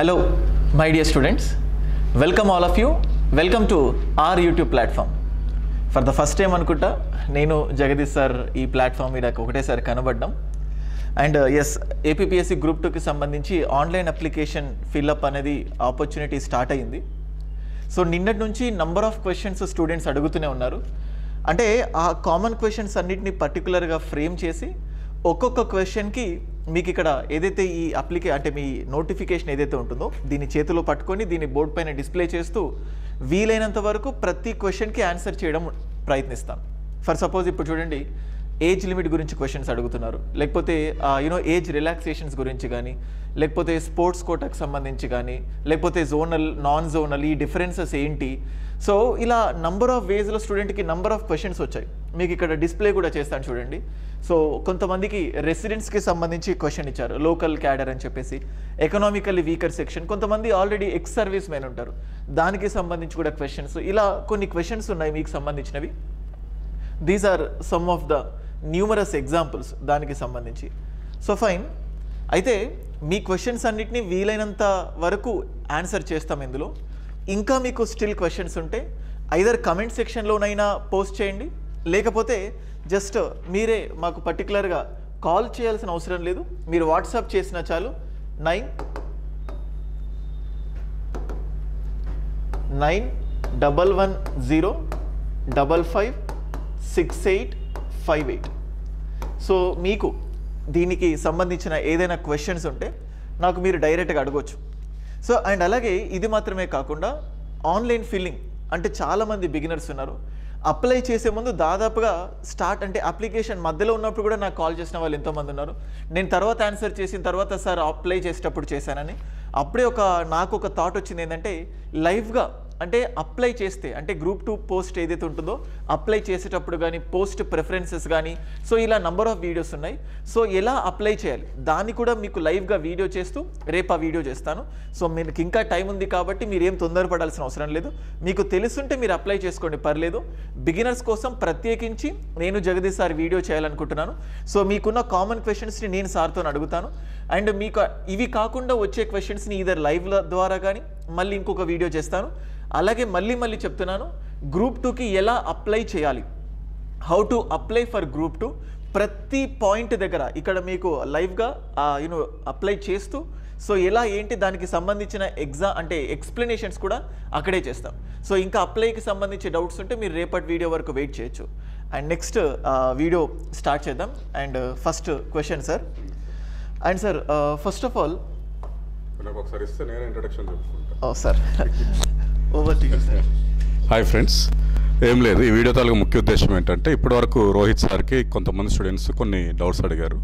Hello, my dear students. Welcome all of you. Welcome to our YouTube platform. For the first time అనుకుంటా నేను Jagadish sir ఈ platform మీద ఒకటేసారి కనబడ్డాం. And yes APPSC group 2కి సంబంధించి online application fill up అనేది opportunity start అయ్యింది. So నిన్నటి నుంచి నంబర్ ఆఫ్ క్వశ్చన్స్ స్టూడెంట్స్ అడుగుతూనే ఉన్నారు. అంటే ఆ కామన్ క్వశ్చన్స్ అన్నిటిని పర్టికులర్గా ఫ్రేమ్ చేసి ఒక్కొక్క క్వశ్చన్కి మీకు ఇక్కడ ఏదైతే ఈ అంటే మీ నోటిఫికేషన్ ఏదైతే ఉంటుందో దీన్ని చేతిలో పట్టుకొని దీన్ని బోర్డు పైన డిస్ప్లే చేస్తూ వీలైనంత వరకు ప్రతి క్వశ్చన్కి ఆన్సర్ చేయడం ప్రయత్నిస్తాను. ఫర్ సపోజ్ ఇప్పుడు చూడండి, ఏజ్ లిమిట్ గురించి క్వశ్చన్స్ అడుగుతున్నారు, లేకపోతే ఏజ్ రిలాక్సేషన్స్ గురించి కానీ, లేకపోతే స్పోర్ట్స్ కోటాకు సంబంధించి కానీ, లేకపోతే జోనల్ నాన్ జోనల్ ఈ డిఫరెన్సెస్ ఏంటి. సో ఇలా నంబర్ ఆఫ్ వేస్లో స్టూడెంట్కి నంబర్ ఆఫ్ క్వశ్చన్స్ వచ్చాయి. మీకు ఇక్కడ డిస్ప్లే కూడా చేస్తాను చూడండి. సో కొంతమందికి రెసిడెంట్స్కి సంబంధించి క్వశ్చన్ ఇచ్చారు, లోకల్ క్యాడర్ అని చెప్పేసి, ఎకనామికల్లీ వీకర్ సెక్షన్, కొంతమంది ఆల్రెడీ ఎక్స్ సర్వీస్ మెన్ ఉంటారు, దానికి సంబంధించి కూడా క్వశ్చన్స్. ఇలా కొన్ని క్వశ్చన్స్ ఉన్నాయి మీకు సంబంధించినవి. These are some of the numerous examples దానికి సంబంధించి. సో ఫైన్, అయితే మీ క్వశ్చన్స్ అన్నిటినీ వీలైనంత వరకు ఆన్సర్ చేస్తాం ఇందులో. ఇంకా మీకు స్టిల్ క్వశ్చన్స్ ఉంటే ఐదర్ కమెంట్ సెక్షన్లోనైనా పోస్ట్ చేయండి, లేకపోతే జస్ట్ మీరే మాకు పర్టికులర్గా కాల్ చేయాల్సిన అవసరం లేదు, మీరు వాట్సాప్ చేసినా చాలు. 9110556858. సో మీకు దీనికి సంబంధించిన ఏదైనా క్వశ్చన్స్ ఉంటే నాకు మీరు డైరెక్ట్గా అడగవచ్చు. సో అండ్ అలాగే ఇది మాత్రమే కాకుండా ఆన్లైన్ ఫిల్లింగ్ అంటే చాలామంది బిగినర్స్ ఉన్నారు. అప్లై చేసే ముందు దాదాపుగా అప్లికేషన్ మధ్యలో ఉన్నప్పుడు కూడా నాకు కాల్ చేసిన వాళ్ళు ఎంతోమంది ఉన్నారు. నేను తర్వాత ఆన్సర్ చేసిన తర్వాత సార్ అప్లై చేసేటప్పుడు చేశానని. అప్పుడే నాకు ఒక థాట్ వచ్చింది ఏంటంటే, లైవ్గా అంటే అప్లై చేస్తే అంటే గ్రూప్ 2 పోస్ట్ ఏదైతే ఉంటుందో అప్లై చేసేటప్పుడు కానీ, పోస్ట్ ప్రిఫరెన్సెస్ కానీ, సో ఇలా నంబర్ ఆఫ్ వీడియోస్ ఉన్నాయి. సో ఎలా అప్లై చేయాలి దాన్ని కూడా మీకు లైవ్గా వీడియో చేస్తూ రేపు ఆ వీడియో చేస్తాను. సో మీకు ఇంకా టైం ఉంది కాబట్టి మీరు ఏం తొందరపడాల్సిన అవసరం లేదు. మీకు తెలుసుంటే మీరు అప్లై చేసుకోండి, పర్లేదు. బిగినర్స్ కోసం ప్రత్యేకించి నేను జగదీష్ సార్ వీడియో చేయాలనుకుంటున్నాను. సో మీకున్న కామన్ క్వశ్చన్స్ని నేను సార్తో అడుగుతాను. అండ్ మీకు ఇవి కాకుండా వచ్చే క్వశ్చన్స్ని ఈదర్ లైవ్ల ద్వారా కానీ మళ్ళీ ఇంకొక వీడియో చేస్తాను. అలాగే మళ్ళీ చెప్తున్నాను, గ్రూప్ 2కి ఎలా అప్లై చేయాలి, how to apply for group 2 ప్రతి పాయింట్ దగ్గర ఇక్కడ మీకు లైవ్గా అప్లై చేస్తూ, సో ఎలా ఏంటి దానికి సంబంధించిన ఎక్స్ప్లెనేషన్స్ కూడా అక్కడే చేస్తాం. సో ఇంకా అప్లైకి సంబంధించి డౌట్స్ ఉంటే మీరు రేపటి వీడియో వరకు వెయిట్ చేయొచ్చు. అండ్ నెక్స్ట్ వీడియో స్టార్ట్ చేద్దాం. And first question sir. And sir first of all ఒకసారి ఇస్తే నేను ఇంట్రడక్షన్ చెప్పుకుంటాను. Sir over to you sir. Hi friends, ఏం లేదు, ఈ వీడియో తాలూకు ముఖ్య ఉద్దేశం ఏంటంటే, ఇప్పటివరకు రోహిత్ సార్కి కొంతమంది స్టూడెంట్స్ కొన్ని డౌట్స్ అడిగారు.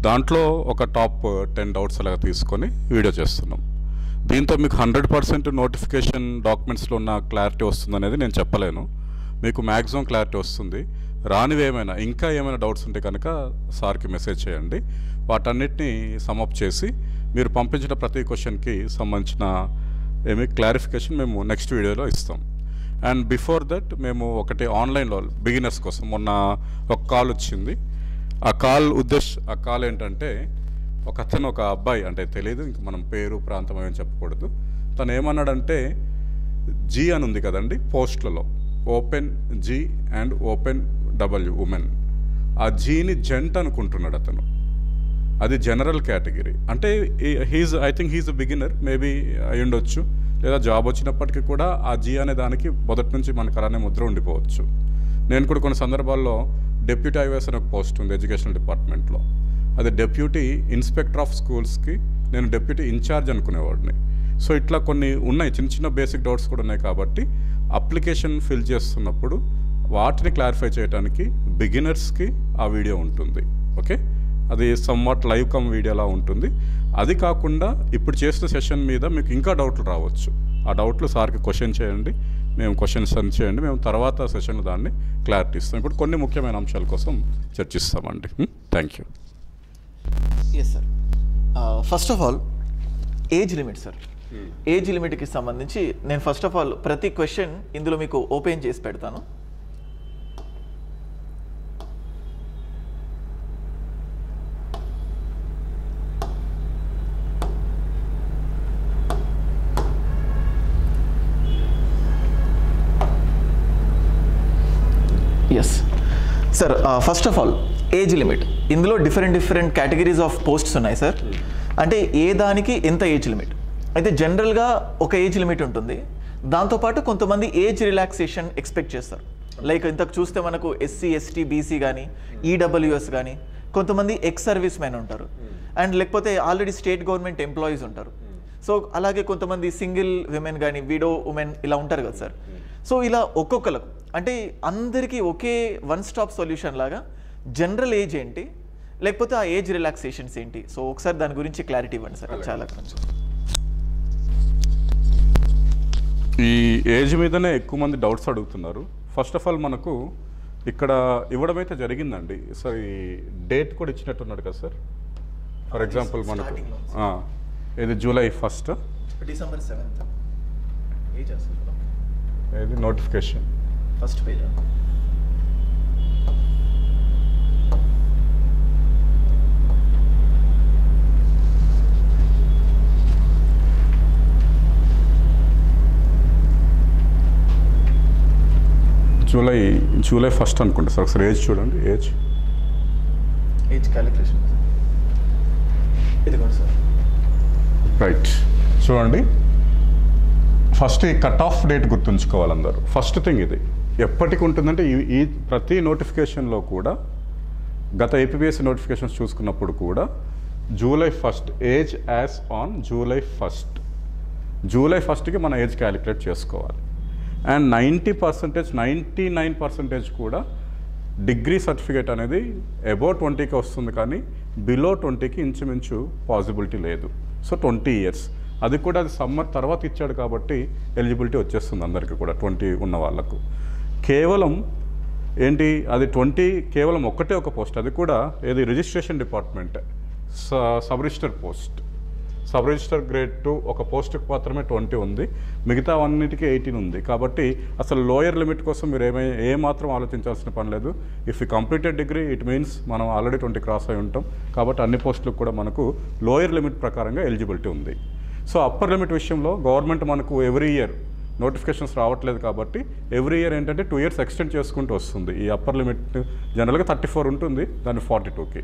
దాంట్లో ఒక టాప్ 10 డౌట్స్ అలాగా తీసుకొని వీడియో చేస్తున్నాం. దీంతో మీకు 100% నోటిఫికేషన్ డాక్యుమెంట్స్లో ఉన్న క్లారిటీ వస్తుందనేది నేను చెప్పలేను. మీకు మ్యాక్సిమం క్లారిటీ వస్తుంది. రానివి ఇంకా ఏమైనా డౌట్స్ ఉంటే కనుక సార్కి మెసేజ్ చేయండి. వాటన్నిటిని సమప్ చేసి మీరు పంపించిన ప్రతి క్వశ్చన్కి సంబంధించిన క్లారిఫికేషన్ మేము నెక్స్ట్ వీడియోలో ఇస్తాం. అండ్ బిఫోర్ దట్ మేము ఒకటి ఆన్లైన్లో బిగినర్స్ కోసం మొన్న ఒక కాల్ వచ్చింది. ఆ కాల్ ఏంటంటే, ఒక అబ్బాయి, అంటే తెలియదు, ఇంక మనం పేరు ప్రాంతం ఏమని చెప్పకూడదు, తను ఏమన్నాడంటే, జీ అని ఉంది కదండి పోస్ట్లలో, open G and open W women, ఆ జీని జెంట్ అనుకుంటున్నాడు అతను. అది జనరల్ కేటగిరీ. అంటే I think he's a beginner, maybe అయి ఉండొచ్చు, లేదా జాబ్ వచ్చినప్పటికీ కూడా ఆ జీ అనే దానికి మొదటి నుంచి మనకు అలానే ముద్ర ఉండిపోవచ్చు. నేను కూడా కొన్ని సందర్భాల్లో డెప్యూటీ ఐవేఎస్ అనే ఒక పోస్ట్ ఉంది ఎడ్యుకేషన్ డిపార్ట్మెంట్లో, అది డెప్యూటీ ఇన్స్పెక్టర్ ఆఫ్ స్కూల్స్కి నేను డెప్యూటీ ఇన్ఛార్జ్ అనుకునేవాడిని. సో ఇట్లా కొన్ని ఉన్నాయి, చిన్న బేసిక్ డౌట్స్ కూడా ఉన్నాయి. కాబట్టి అప్లికేషన్ ఫిల్ చేస్తున్నప్పుడు వాటిని క్లారిఫై చేయడానికి బిగినర్స్కి ఆ వీడియో ఉంటుంది. ఓకే, అది సమ్వాట్ లైవ్ కమ్ వీడియోలా ఉంటుంది. అది కాకుండా ఇప్పుడు చేసిన సెషన్ మీద మీకు ఇంకా డౌట్లు రావచ్చు. ఆ డౌట్లు సార్కి క్వశ్చన్ చేయండి, మేము క్వశ్చన్స్ సెండ్ చేయండి, మేము తర్వాత సెషన్లో దాన్ని క్లారిటీ ఇస్తాం. ఇప్పుడు కొన్ని ముఖ్యమైన అంశాల కోసం చర్చిస్తామండి. Thank you. Yes sir. First of all age limit sir. Age లిమిట్కి సంబంధించి నేను ఫస్ట్ ఆఫ్ ఆల్ ప్రతి క్వశ్చన్ ఇందులో మీకు ఓపెన్ చేసి పెడతాను. Yes sir, first of all age limit, ఇందులో డిఫరెంట్ కేటగిరీస్ ఆఫ్ పోస్ట్స్ ఉన్నాయి సార్. అంటే ఏ దానికి ఎంత ఏజ్ లిమిట్, అయితే జనరల్గా ఒక ఏజ్ లిమిట్ ఉంటుంది, దాంతోపాటు కొంతమంది ఏజ్ రిలాక్సేషన్ ఎక్స్పెక్ట్ చేస్తారు. లైక్ ఇంతకు చూస్తే మనకు ఎస్సీ ఎస్టీ బీసీ కానీ ఈడబ్ల్యూఎస్ కానీ, కొంతమంది ఎక్స్ సర్వీస్ మెన్ ఉంటారు, అండ్ లేకపోతే ఆల్రెడీ స్టేట్ గవర్నమెంట్ ఎంప్లాయీస్ ఉంటారు. సో అలాగే కొంతమంది సింగిల్ విమెన్ కానీ విడో ఉమెన్ ఇలా ఉంటారు కదా సార్. సో ఇలా ఒక్కొక్కరికి అంటే అందరికీ ఒకే వన్ స్టాప్ సొల్యూషన్ లాగా జనరల్ ఏజ్ ఏంటి, లేకపోతే ఆ ఏజ్ రిలాక్సేషన్స్ ఏంటి? సో ఒకసారి దాని గురించి క్లారిటీ ఇవ్వండి సార్. చాలా కొంచెం ఈ ఏజ్ మీదనే ఎక్కువ మంది డౌట్స్ అడుగుతున్నారు. ఫస్ట్ ఆఫ్ ఆల్ మనకు ఇక్కడ ఇవ్వడం అయితే జరిగిందండి సార్. ఈ డేట్ కూడా ఇచ్చినట్టున్నాడు కదా సార్. ఫర్ ఎగ్జాంపుల్ మనకు ఇది July 1st, December 7th age ఇది notification first page. July 1st అనుకుంటా సార్. ఒకసారి ఏజ్ చూడండి. ఏజ్ క్యాలిక్యులేషన్ ఇది కూడా సార్. రైట్, చూడండి. ఫస్ట్ ఈ కట్ ఆఫ్ డేట్ గుర్తుంచుకోవాలి అందరూ. ఫస్ట్ థింగ్ ఇది ఎప్పటికి ఉంటుందంటే ఈ ప్రతి నోటిఫికేషన్లో కూడా, గత ఏపీపీఎస్సీ నోటిఫికేషన్స్ చూసుకున్నప్పుడు కూడా July 1st age as on July 1st, July 1stకి మన ఏజ్ క్యాలిక్యులేట్ చేసుకోవాలి. అండ్ 99% కూడా డిగ్రీ సర్టిఫికేట్ అనేది అబౌవ్ 20కి వస్తుంది, కానీ బిలో 20కి ఇంచుమించు పాసిబిలిటీ లేదు. సో 20 years, అది కూడా అది సమ్మర్ తర్వాత ఇచ్చాడు కాబట్టి ఎలిజిబిలిటీ వచ్చేస్తుంది అందరికీ కూడా 20 ఉన్న వాళ్ళకు. కేవలం ఏంటి అది 20 కేవలం ఒకటే ఒక పోస్ట్, అది కూడా ఏది registration department sub register post, sub register grade 2 ఒక పోస్ట్కి మాత్రమే 20 ఉంది, మిగతా అన్నిటికీ 18 ఉంది. కాబట్టి అసలు లోయర్ లిమిట్ కోసం మీరు ఏ మాత్రం ఆలోచించాల్సిన పని లేదు. If you completed degree it means మనం ఆల్రెడీ 20 క్రాస్ అయి ఉంటాం. కాబట్టి అన్ని పోస్టులకు కూడా మనకు లోయర్ లిమిట్ ప్రకారంగా ఎలిజిబిలిటీ ఉంది. సో అప్పర్ లిమిట్ విషయంలో గవర్నమెంట్ మనకు ఎవ్రీ ఇయర్ నోటిఫికేషన్స్ రావట్లేదు కాబట్టి ఎవ్రీ ఇయర్ ఏంటంటే 2 years ఎక్స్టెండ్ చేసుకుంటూ వస్తుంది. ఈ అప్పర్ లిమిట్ జనరల్గా 34 ఉంటుంది, దాన్ని 42కి.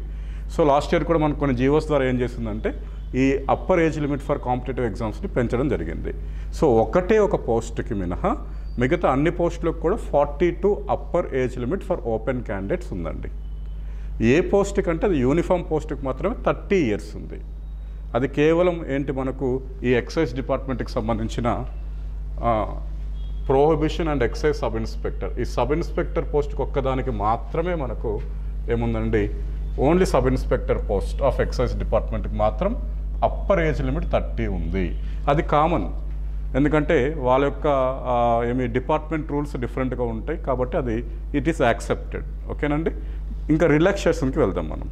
సో లాస్ట్ ఇయర్ కూడా మనకు కొన్ని జీవోస్ ద్వారా ఏం చేసిందంటే ఈ upper age limit for competitive ఎగ్జామ్స్ని పెంచడం జరిగింది. సో ఒకటే ఒక పోస్ట్కి మినహా మిగతా అన్ని పోస్టులకు కూడా 42 upper age limit for open candidates ఉందండి. ఏ పోస్ట్ కంటే అది యూనిఫామ్ పోస్ట్కి మాత్రమే 30 years ఉంది. అది కేవలం ఏంటి మనకు ఈ ఎక్సైజ్ డిపార్ట్మెంట్కి సంబంధించిన prohibition and excise sub inspector, ఈ సబ్ ఇన్స్పెక్టర్ పోస్ట్కి ఒక్కదానికి మాత్రమే మనకు ఏముందండి, only sub inspector post of excise డిపార్ట్మెంట్కి మాత్రం అప్పర్ ఏజ్ లిమిట్ 30 ఉంది. అది కామన్, ఎందుకంటే వాళ్ళ యొక్క డిపార్ట్మెంట్ రూల్స్ డిఫరెంట్గా ఉంటాయి కాబట్టి అది ఇట్ ఈస్ యాక్సెప్టెడ్. ఓకేనండి. ఇంకా రిలాక్సేషన్కి వెళ్దాం మనం.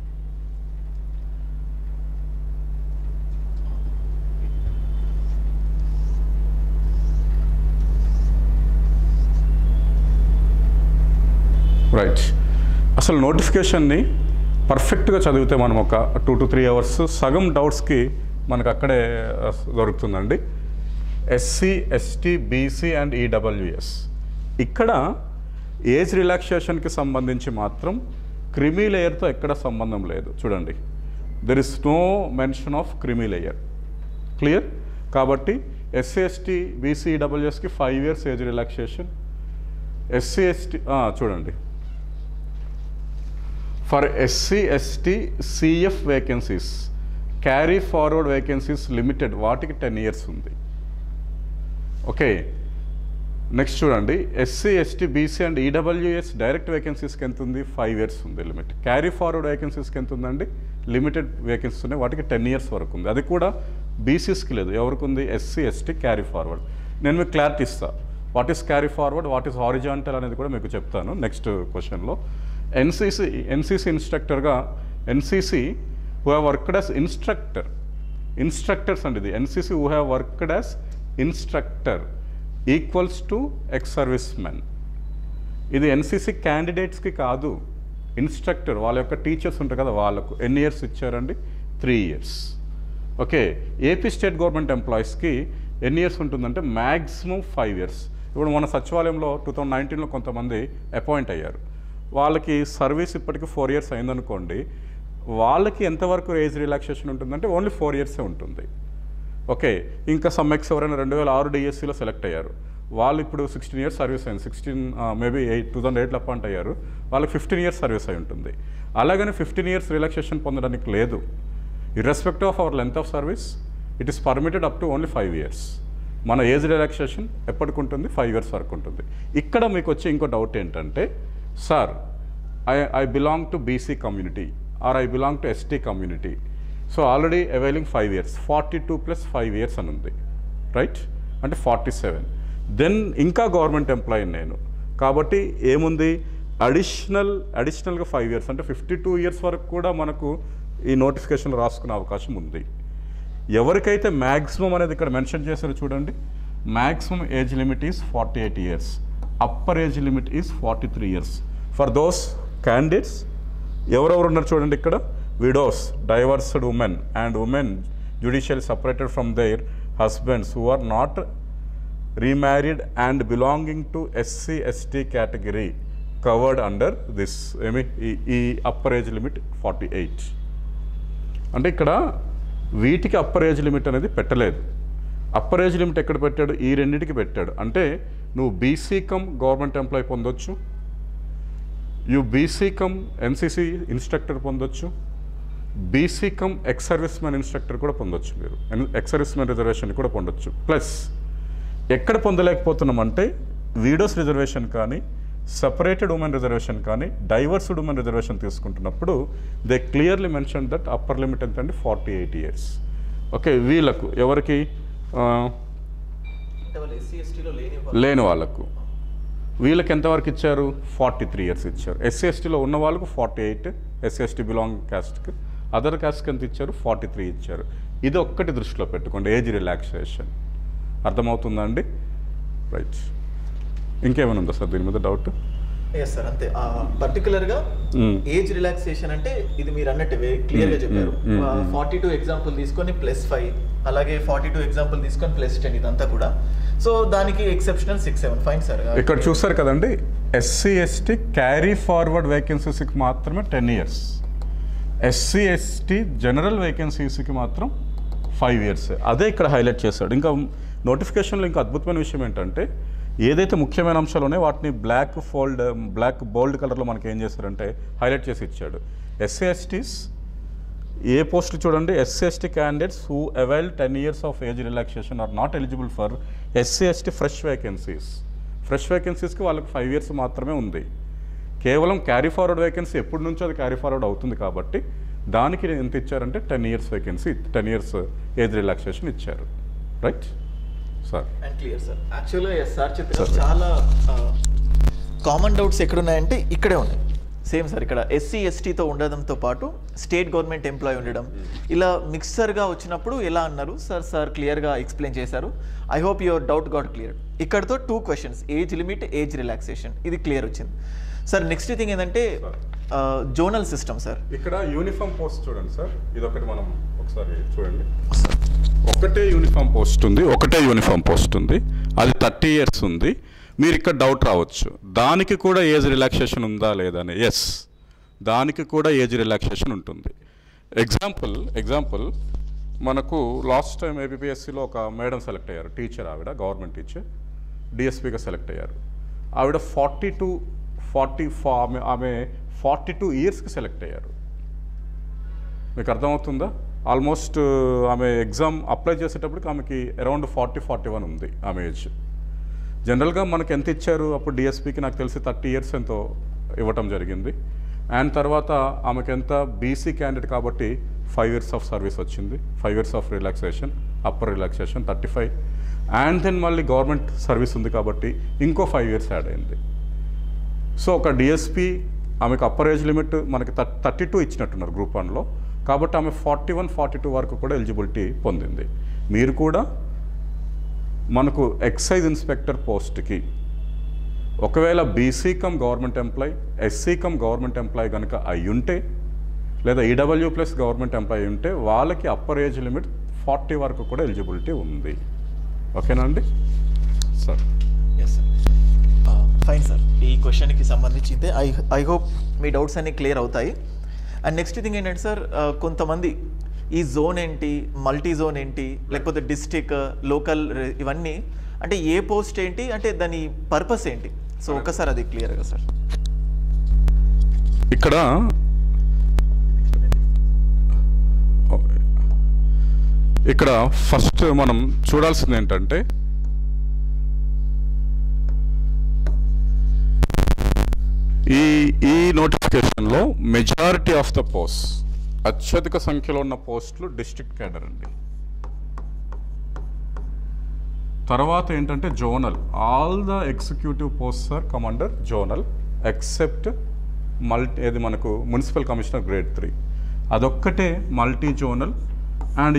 రైట్, అసలు నోటిఫికేషన్ని పర్ఫెక్ట్గా చదివితే మనం ఒక 2 to 3 hours సగం డౌట్స్కి మనకు అక్కడే దొరుకుతుందండి. SC ST BC and EWS, ఇక్కడ ఏజ్ రిలాక్సేషన్కి సంబంధించి మాత్రం క్రిమీ లేయర్తో ఎక్కడ సంబంధం లేదు. చూడండి, there is no mention of creamy layer. Clear? కాబట్టి ఎస్సీ ఎస్టీ బీసీ ఈడబ్ల్యూఎస్కి 5 years age relaxation. SC ST చూడండి, for SC ST CF vacancies, carry forward vacancies limited, వాటికి 10 years ఉంది. ఓకే, నెక్స్ట్ చూడండి, SC ST BC and EWS direct వేకెన్సీస్కి ఎంత ఉంది? 5 years ఉంది లిమిట్. క్యారీ ఫార్వర్డ్ వేకెన్సీస్కి ఎంత ఉందండి? లిమిటెడ్ వేకెన్సీస్ ఉన్నాయి, వాటికి 10 years వరకు ఉంది. అది కూడా బీసీస్కి లేదు. ఎవరికి ఉంది? SC ST carry forward. నేను మీకు క్లారిటీ ఇస్తాను, what is carry forward, what is horizontal అనేది కూడా మీకు చెప్తాను నెక్స్ట్ క్వశ్చన్లో. ఎన్సీసీ ఇన్స్ట్రక్టర్గా, NCC who have worked as instructors అండి. ఇది NCC who have worked as instructor equals to ex service men. ఇది ఎన్సీసీ క్యాండిడేట్స్కి కాదు, ఇన్స్ట్రక్టర్ వాళ్ళ యొక్క టీచర్స్ ఉంటారు కదా వాళ్ళకు. ఎన్ని ఇయర్స్ ఇచ్చారండి? 3 years. Okay, AP state government ఎంప్లాయీస్కి ఎన్ని ఇయర్స్ ఉంటుందంటే మ్యాక్సిమం 5 years. ఇప్పుడు మన సచివాలయంలో 2019లో కొంతమంది అపాయింట్ అయ్యారు. వాళ్ళకి సర్వీస్ ఇప్పటికి 4 years అయిందనుకోండి, వాళ్ళకి ఎంతవరకు ఏజ్ రిలాక్సేషన్ ఉంటుందంటే ఓన్లీ 4 years ఉంటుంది. ఓకే, ఇంకా సమ్మెక్స్ ఎవరైనా 2006 డిఎస్సిలో సెలెక్ట్ అయ్యారు, వాళ్ళు ఇప్పుడు 16 years సర్వీస్ అయింది, 2008 అపాయింట్ అయ్యారు, వాళ్ళకి 15 years సర్వీస్ అయి ఉంటుంది. అలాగని 15 years రిలాక్సేషన్ పొందడానికి లేదు. Irrespective of our length of service it is permitted up to only 5 years. మన ఏజ్ రిలాక్సేషన్ ఎప్పటికి ఉంటుంది? 5 years వరకు ఉంటుంది. ఇక్కడ మీకు వచ్చే ఇంకో డౌట్ ఏంటంటే, sir I belong to BC community or I belong to ST community, so already availing 5 years, 42 + 5 years అని ఉంది, రైట్? అంటే 47. దెన్ ఇంకా గవర్నమెంట్ ఎంప్లాయీ నేను, కాబట్టి ఏముంది, అడిషనల్గా 5 years అంటే 52 years వరకు కూడా మనకు ఈ నోటిఫికేషన్ రాసుకునే అవకాశం ఉంది. ఎవరికైతే మ్యాక్సిమం అనేది ఇక్కడ మెన్షన్ చేశారో చూడండి, maximum age limit is 48 years, upper age limit is 43 years. For those candidates ఎవరెవరు ఉన్నారు చూడండి ఇక్కడ, widows, divorced women and women judicial separated from their husbands who are not remarried and belonging to SC ST category covered under this ఈ upper age limit 48. అంటే ఇక్కడ వీటికి upper age limit అనేది పెట్టలేదు. అప్పర్ ఏజ్ లిమిట్ ఎక్కడ పెట్టాడు? ఈ రెండింటికి పెట్టాడు. అంటే నువ్వు బీసీ కమ్ గవర్నమెంట్ ఎంప్లాయీ పొందొచ్చు, బీసీ కమ్ NCC ఇన్స్ట్రక్టర్ పొందొచ్చు, BC come X service man instructor కూడా పొందొచ్చు, మీరు ఎక్స్ సర్వీస్ మ్యాన్ రిజర్వేషన్ కూడా పొందొచ్చు. ప్లస్ ఎక్కడ పొందలేకపోతున్నామంటే వీడోస్ రిజర్వేషన్ కానీ, సపరేటెడ్ ఉమెన్ రిజర్వేషన్ కానీ, డైవర్స్డ్ ఉమెన్ రిజర్వేషన్ తీసుకుంటున్నప్పుడు they clearly mention that upper limit ఎంత అంటే 48 years. ఓకే, వీళ్ళకు ఎవరికి లేని వాళ్ళకు వీళ్ళకి ఎంతవరకు ఇచ్చారు? 43 years ఇచ్చారు. SC STలో ఉన్న వాళ్ళకు 48, SC ST బిలాంగ్ క్యాస్ట్కి, అదర్ క్యాస్ట్కి ఎంత ఇచ్చారు? 43 ఇచ్చారు. ఇది ఒక్కటి దృష్టిలో పెట్టుకోండి, ఏజ్ రిలాక్సేషన్. అర్థమవుతుందా అండి? రైట్. ఇంకేమైనా ఉందా సార్ దీని మీద డౌట్? ఎస్ సార్, అంతే. పర్టికులర్గా ఏజ్ రిలాక్సేషన్ అంటే ఇది మీరు అన్నట్టు క్లియర్గా చెప్పారు. 42 ఎగ్జాంపుల్ తీసుకొని +5, అలాగే 42 ఎగ్జాంపుల్ తీసుకొని +10, ఇదంతా కూడా. సో దానికి ఎక్సెప్షనల్ 6, 7 ఫైన్ సార్. ఇక్కడ చూస్తారు కదండి, SC ST క్యారీ ఫార్వర్డ్ వేకెన్సీస్కి మాత్రమే 10 years, SC ST జనరల్ వేకెన్సీస్కి మాత్రం 5 years. అదే ఇక్కడ హైలైట్ చేశాడు. ఇంకా నోటిఫికేషన్లో ఇంకా అద్భుతమైన విషయం ఏంటంటే, ఏదైతే ముఖ్యమైన అంశాలు ఉన్నాయో వాటిని బ్లాక్ బోల్డ్ కలర్లో మనకి ఏం చేశారంటే హైలైట్ చేసి ఇచ్చాడు. SC STs ఏ పోస్టులు చూడండి, SC ST candidates who avail 10 years of age relaxation are not eligible for SC ST fresh vacancies. Fresh వేకెన్సీస్కి వాళ్ళకి 5 years మాత్రమే ఉంది. కేవలం క్యారీ ఫార్వర్డ్ వేకెన్సీ ఎప్పటి నుంచో అది క్యారీ ఫార్వర్డ్ అవుతుంది కాబట్టి దానికి ఎంత ఇచ్చారంటే 10 years vacancy, 10 years age relaxation ఇచ్చారు. Right sir? And clear sir. యాక్చువల్గా సార్ చెప్పిన చాలా కామన్ డౌట్స్ ఎక్కడున్నాయంటే ఇక్కడే ఉన్నాయి. సేమ్ సార్, ఇక్కడ SC STతో ఉండడంతో పాటు స్టేట్ గవర్నమెంట్ ఎంప్లాయీ ఉండడం, ఇలా మిక్సర్గా వచ్చినప్పుడు ఎలా అన్నారు సార్ క్లియర్గా ఎక్స్ప్లెయిన్ చేశారు. I hope your doubt got clear. ఇక్కడతో 2 questions, age limit, age relaxation, ఇది క్లియర్ వచ్చింది సార్. నెక్స్ట్ థింగ్ ఏంటంటే జోనల్ సిస్టమ్ సార్. ఇక్కడ యూనిఫామ్ పోస్ట్ చూడండి సార్, ఇది ఒకటి మనం ఒకసారి చూడండి. ఒకటే యూనిఫామ్ పోస్ట్ ఉంది, అది 30 years ఉంది. మీరు ఇక్కడ డౌట్ రావచ్చు, దానికి కూడా ఏజ్ రిలాక్సేషన్ ఉందా లేదా అని. ఎస్, దానికి కూడా ఏజ్ రిలాక్సేషన్ ఉంటుంది. ఎగ్జాంపుల్ మనకు లాస్ట్ టైం APPSCలో ఒక మేడం సెలెక్ట్ అయ్యారు, టీచర్, ఆవిడ గవర్నమెంట్ టీచర్, DSPగా సెలెక్ట్ అయ్యారు. ఆవిడ 42 yearsకి సెలెక్ట్ అయ్యారు. మీకు అర్థమవుతుందా? ఆల్మోస్ట్ ఆమె ఎగ్జామ్ అప్లై చేసేటప్పటికి ఆమెకి అరౌండ్ 40-41 ఉంది ఆమె ఏజ్. జనరల్గా మనకి ఎంత ఇచ్చారు అప్పుడు DSPకి? నాకు తెలిసి 30 years ఎంతో ఇవ్వటం జరిగింది. అండ్ తర్వాత ఆమెకి ఎంత, బీసీ క్యాండిడేట్ కాబట్టి 5 years ఆఫ్ సర్వీస్ వచ్చింది, 5 years of relaxation, upper relaxation 35. And then మళ్ళీ గవర్నమెంట్ సర్వీస్ ఉంది కాబట్టి ఇంకో 5 years యాడ్ అయింది. సో ఒక DSP ఆమెకు అప్పర్ ఏజ్ లిమిట్ మనకి 32 ఇచ్చినట్టున్నారు గ్రూప్ 1లో, కాబట్టి ఆమె 41-42 వరకు కూడా ఎలిజిబిలిటీ పొందింది. మీరు కూడా మనకు ఎక్సైజ్ ఇన్స్పెక్టర్ పోస్ట్కి ఒకవేళ BC cum government employee, SC cum government employee కనుక అయ్యుంటే, లేదా EW ప్లస్ గవర్నమెంట్ ఎంప్లాయ్ ఉంటే వాళ్ళకి అప్పర్ ఏజ్ లిమిట్ 40 వరకు కూడా ఎలిజిబిలిటీ ఉంది. ఓకేనా అండి sir? Yes sir. Fine sir, ఈ క్వశ్చన్కి సంబంధించి ఐ హోప్ మీ డౌట్స్ అన్నీ క్లియర్ అవుతాయి. అండ్ నెక్స్ట్ థింగ్ ఏంటంటే సార్, కొంతమంది ఈ జోన్ ఏంటి, మల్టీ జోన్ ఏంటి, లేకపోతే డిస్ట్రిక్ట్, లోకల్, ఇవన్నీ అంటే ఏ పోస్ట్ ఏంటి, అంటే దాని పర్పస్ ఏంటి, సో ఒకసారి అది క్లియర్గా సార్. ఇక్కడ ఫస్ట్ మనం చూడాల్సింది ఏంటంటే ఈ నోటిఫికేషన్లో మెజారిటీ ఆఫ్ ద పోస్ట్, అత్యధిక సంఖ్యలో ఉన్న పోస్టులు డిస్ట్రిక్ట్ క్యాడర్ అండి. తర్వాత ఏంటంటే zonal, all the executive posts are come under zonal except ఏది మనకు మున్సిపల్ కమిషనర్ గ్రేడ్ 3, అదొక్కటే multi zonal. And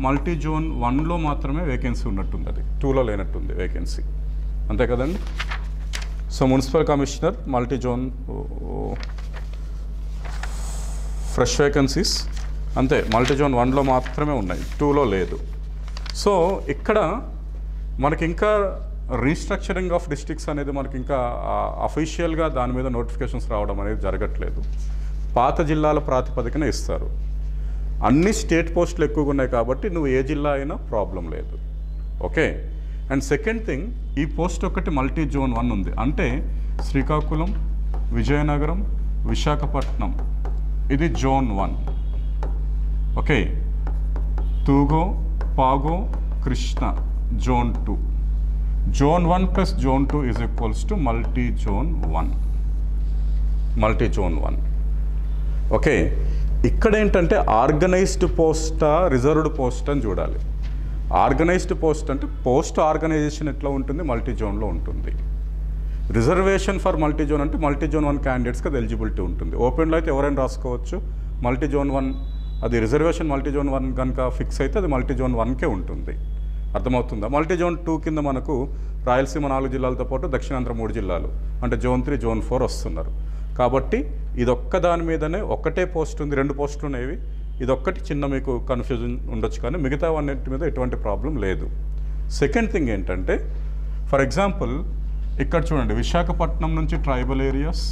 multi zone 1లో మాత్రమే వేకెన్సీ ఉన్నట్టుంది, అది 2లో లేనట్టుంది వేకెన్సీ, అంతే కదండి. So municipal commissioner multi zone fresh vacancies అంతే, మల్టీ జోన్ 1లో మాత్రమే ఉన్నాయి, 2లో లేదు. సో ఇక్కడ మనకి ఇంకా రీస్ట్రక్చరింగ్ ఆఫ్ డిస్ట్రిక్ట్స్ అనేది మనకి ఇంకా అఫీషియల్గా దాని మీద నోటిఫికేషన్స్ రావడం అనేది జరగట్లేదు. పాత జిల్లాల ప్రాతిపదికన ఇస్తారు. అన్ని స్టేట్ పోస్టులు ఎక్కువగా ఉన్నాయి కాబట్టి నువ్వు ఏ జిల్లా అయినా ప్రాబ్లం లేదు. ఓకే. అండ్ సెకండ్ థింగ్, ఈ పోస్ట్ ఒకటి మల్టీ జోన్ 1 ఉంది, అంటే శ్రీకాకుళం, విజయనగరం, విశాఖపట్నం ఇది జోన్ 1. ఓకే. తూగో, పాగో, Krishna zone 2. Zone 1 plus zone 2 is equals to multi zone 1. Multi zone 1. Okay. ఇక్కడ ఏంటంటే ఆర్గనైజ్డ్ పోస్టా రిజర్వ్డ్ పోస్ట్ అని చూడాలి. ఆర్గనైజ్డ్ పోస్ట్ అంటే పోస్ట్ ఆర్గనైజేషన్ ఎట్లా ఉంటుంది, మల్టీ జోన్లో ఉంటుంది. రిజర్వేషన్ ఫర్ మల్టీ జోన్ అంటే మల్టీ జోన్ 1 క్యాండిడేట్స్కి అది ఎలిజిబిలిటీ ఉంటుంది. ఓపెన్లో అయితే ఎవరైనా రాసుకోవచ్చు. మల్టీ జోన్ 1 అది రిజర్వేషన్ మల్టీ జోన్ 1 కనుక ఫిక్స్ అయితే అది మల్టీ జోన్ 1కే ఉంటుంది. అర్థమవుతుందా? మల్టీ జోన్ 2 కింద మనకు రాయలసీమ 4 జిల్లాలతో పాటు దక్షిణాంధ్ర 3 జిల్లాలు అంటే జోన్ 3, జోన్ 4 వస్తున్నారు. కాబట్టి ఇదొక్క దాని మీదనే ఒకటే పోస్ట్ ఉంది, 2 పోస్టులు ఉన్నాయి. ఇదొక్కటి చిన్న మీకు కన్ఫ్యూజన్ ఉండొచ్చు, కానీ మిగతా అన్నింటి మీద ఎటువంటి ప్రాబ్లం లేదు. సెకండ్ థింగ్ ఏంటంటే, ఫర్ ఎగ్జాంపుల్ ఇక్కడ చూడండి, విశాఖపట్నం నుంచి ట్రైబల్ ఏరియాస్,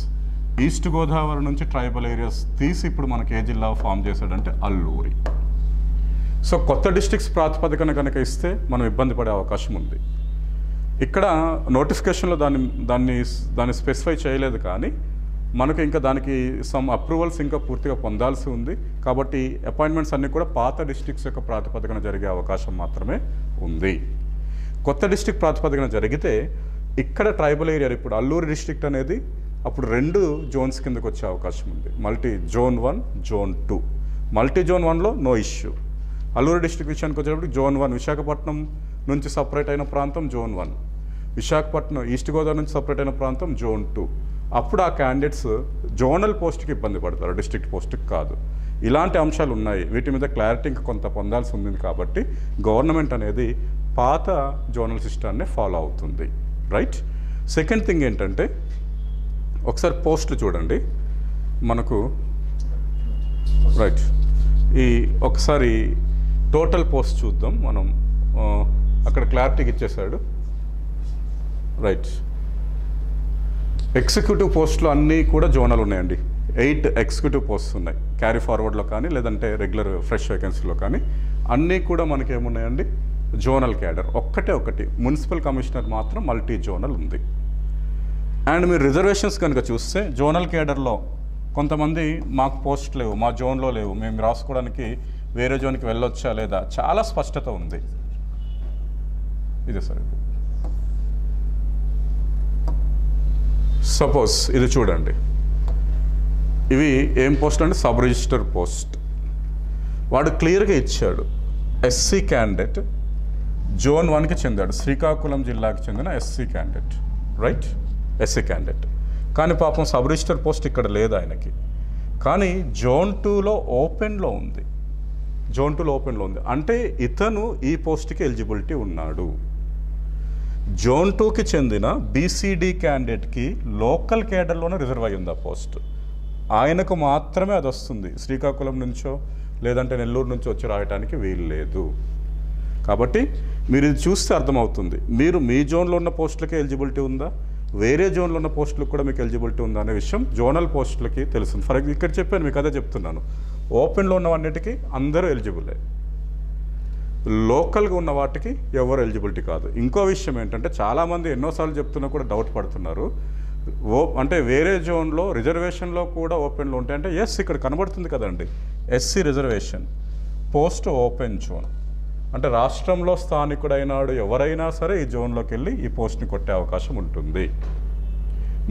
ఈస్ట్ గోదావరి నుంచి ట్రైబల్ ఏరియాస్ తీసి ఇప్పుడు మనకి ఏ జిల్లా ఫామ్ చేశాడంటే అల్లూరి. సో కొత్త డిస్ట్రిక్ట్స్ ప్రాతిపదికన కనుక ఇస్తే మనం ఇబ్బంది పడే అవకాశం ఉంది. ఇక్కడ నోటిఫికేషన్లో దాన్ని స్పెసిఫై చేయలేదు, కానీ మనకు ఇంకా దానికి సమ్ అప్రూవల్స్ ఇంకా పూర్తిగా పొందాల్సి ఉంది. కాబట్టి అపాయింట్మెంట్స్ అన్నీ కూడా పాత డిస్ట్రిక్ట్స్ యొక్క ప్రాతిపదికన జరిగే అవకాశం మాత్రమే ఉంది. కొత్త డిస్ట్రిక్ట్ ప్రాతిపదికన జరిగితే ఇక్కడ ట్రైబల్ ఏరియా, ఇప్పుడు అల్లూరి డిస్ట్రిక్ట్ అనేది అప్పుడు 2 జోన్స్ కిందకు వచ్చే అవకాశం ఉంది. Multi zone 1, zone 2. Multi zone 1లో నో ఇష్యూ. అల్లూరి డిస్ట్రిక్ట్ విషయానికి వచ్చేటప్పుడు జోన్ 1 విశాఖపట్నం నుంచి సపరేట్ అయిన ప్రాంతం జోన్ 1, విశాఖపట్నం ఈస్ట్ గోదావరి నుంచి సపరేట్ అయిన ప్రాంతం జోన్ 2. అప్పుడు ఆ క్యాండిడేట్స్ జోనల్ పోస్ట్కి ఇబ్బంది పడతారు, డిస్ట్రిక్ట్ పోస్ట్కి కాదు. ఇలాంటి అంశాలు ఉన్నాయి. వీటి మీద క్లారిటీ ఇంకా కొంత పొందాల్సి ఉంది. కాబట్టి గవర్నమెంట్ అనేది పాత జోనల్ సిస్టాన్ని ఫాలో అవుతుంది. రైట్. సెకండ్ థింగ్ ఏంటంటే, ఒకసారి పోస్టులు చూడండి మనకు. రైట్. ఒకసారి టోటల్ పోస్ట్ చూద్దాం మనం. అక్కడ క్లారిటీకి ఇచ్చేసాడు. రైట్. ఎగ్జిక్యూటివ్ పోస్టులు అన్నీ కూడా జోనల్ ఉన్నాయండి. 8 ఎగ్జిక్యూటివ్ పోస్ట్స్ ఉన్నాయి. క్యారీ ఫార్వర్డ్లో కానీ లేదంటే రెగ్యులర్ ఫ్రెష్ వేకెన్సీలో కానీ అన్నీ కూడా మనకి ఏమున్నాయండి, జోనల్ క్యాడర్. ఒకటి మున్సిపల్ కమిషనర్ మాత్రం మల్టీ జోనల్ ఉంది. అండ్ మీరు రిజర్వేషన్స్ కనుక చూస్తే జోనల్ క్యాడర్లో కొంతమంది మాకు పోస్ట్ లేవు, మా జోన్లో లేవు, మేము రాసుకోవడానికి వేరే జోన్కి వెళ్ళొచ్చా లేదా, చాలా స్పష్టత ఉంది. ఇదే సార్. సపోజ్ ఇది చూడండి, ఇవి ఏం పోస్ట్ అంటే సబ్ రిజిస్టర్ పోస్ట్. వాడు క్లియర్గా ఇచ్చాడు, ఎస్సీ క్యాండిడేట్ జోన్ 1కి చెందాడు, శ్రీకాకుళం జిల్లాకి చెందిన SC candidate. Right. SC candidate. కానీ పాపం సబ్ రిజిస్టర్ పోస్ట్ ఇక్కడ లేదు ఆయనకి. కానీ జోన్ 2లో ఓపెన్లో ఉంది. జోన్ 2లో ఓపెన్లో ఉంది అంటే ఇతను ఈ పోస్ట్కి ఎలిజిబిలిటీ ఉన్నాడు. జోన్ 2కి చెందిన బీసీడీ క్యాండిడేట్కి లోకల్ కేడర్లోనే రిజర్వ్ అయ్యింది ఆ పోస్ట్. ఆయనకు మాత్రమే అది వస్తుంది. శ్రీకాకుళం నుంచో లేదంటే నెల్లూరు నుంచో వచ్చి రాయడానికి వీలు లేదు. కాబట్టి మీరు ఇది చూస్తే అర్థమవుతుంది, మీరు మీ జోన్లో ఉన్న పోస్టులకే ఎలిజిబిలిటీ ఉందా, వేరే జోన్లో ఉన్న పోస్టులకు కూడా మీకు ఎలిజిబిలిటీ ఉందా అనే విషయం జోనల్ పోస్టులకి తెలుస్తుంది. ఫర్ ఎగ్జాంపుల్ ఇక్కడ చెప్పాను, మీకు అదే చెప్తున్నాను. ఓపెన్లో ఉన్నవన్నిటికీ అందరూ ఎలిజిబులే, లోకల్గా ఉన్న వాటికి ఎవరు ఎలిజిబిలిటీ కాదు. ఇంకో విషయం ఏంటంటే చాలామంది ఎన్నోసార్లు చెప్తున్నా కూడా డౌట్ పడుతున్నారు, అంటే వేరే జోన్లో రిజర్వేషన్లో కూడా ఓపెన్లో ఉంటాయి అంటే ఎస్, ఇక్కడ కనబడుతుంది కదండి, SC reservation post open zone అంటే రాష్ట్రంలో స్థానికుడైనాడు ఎవరైనా సరే ఈ జోన్లోకి వెళ్ళి ఈ పోస్ట్ని కొట్టే అవకాశం ఉంటుంది.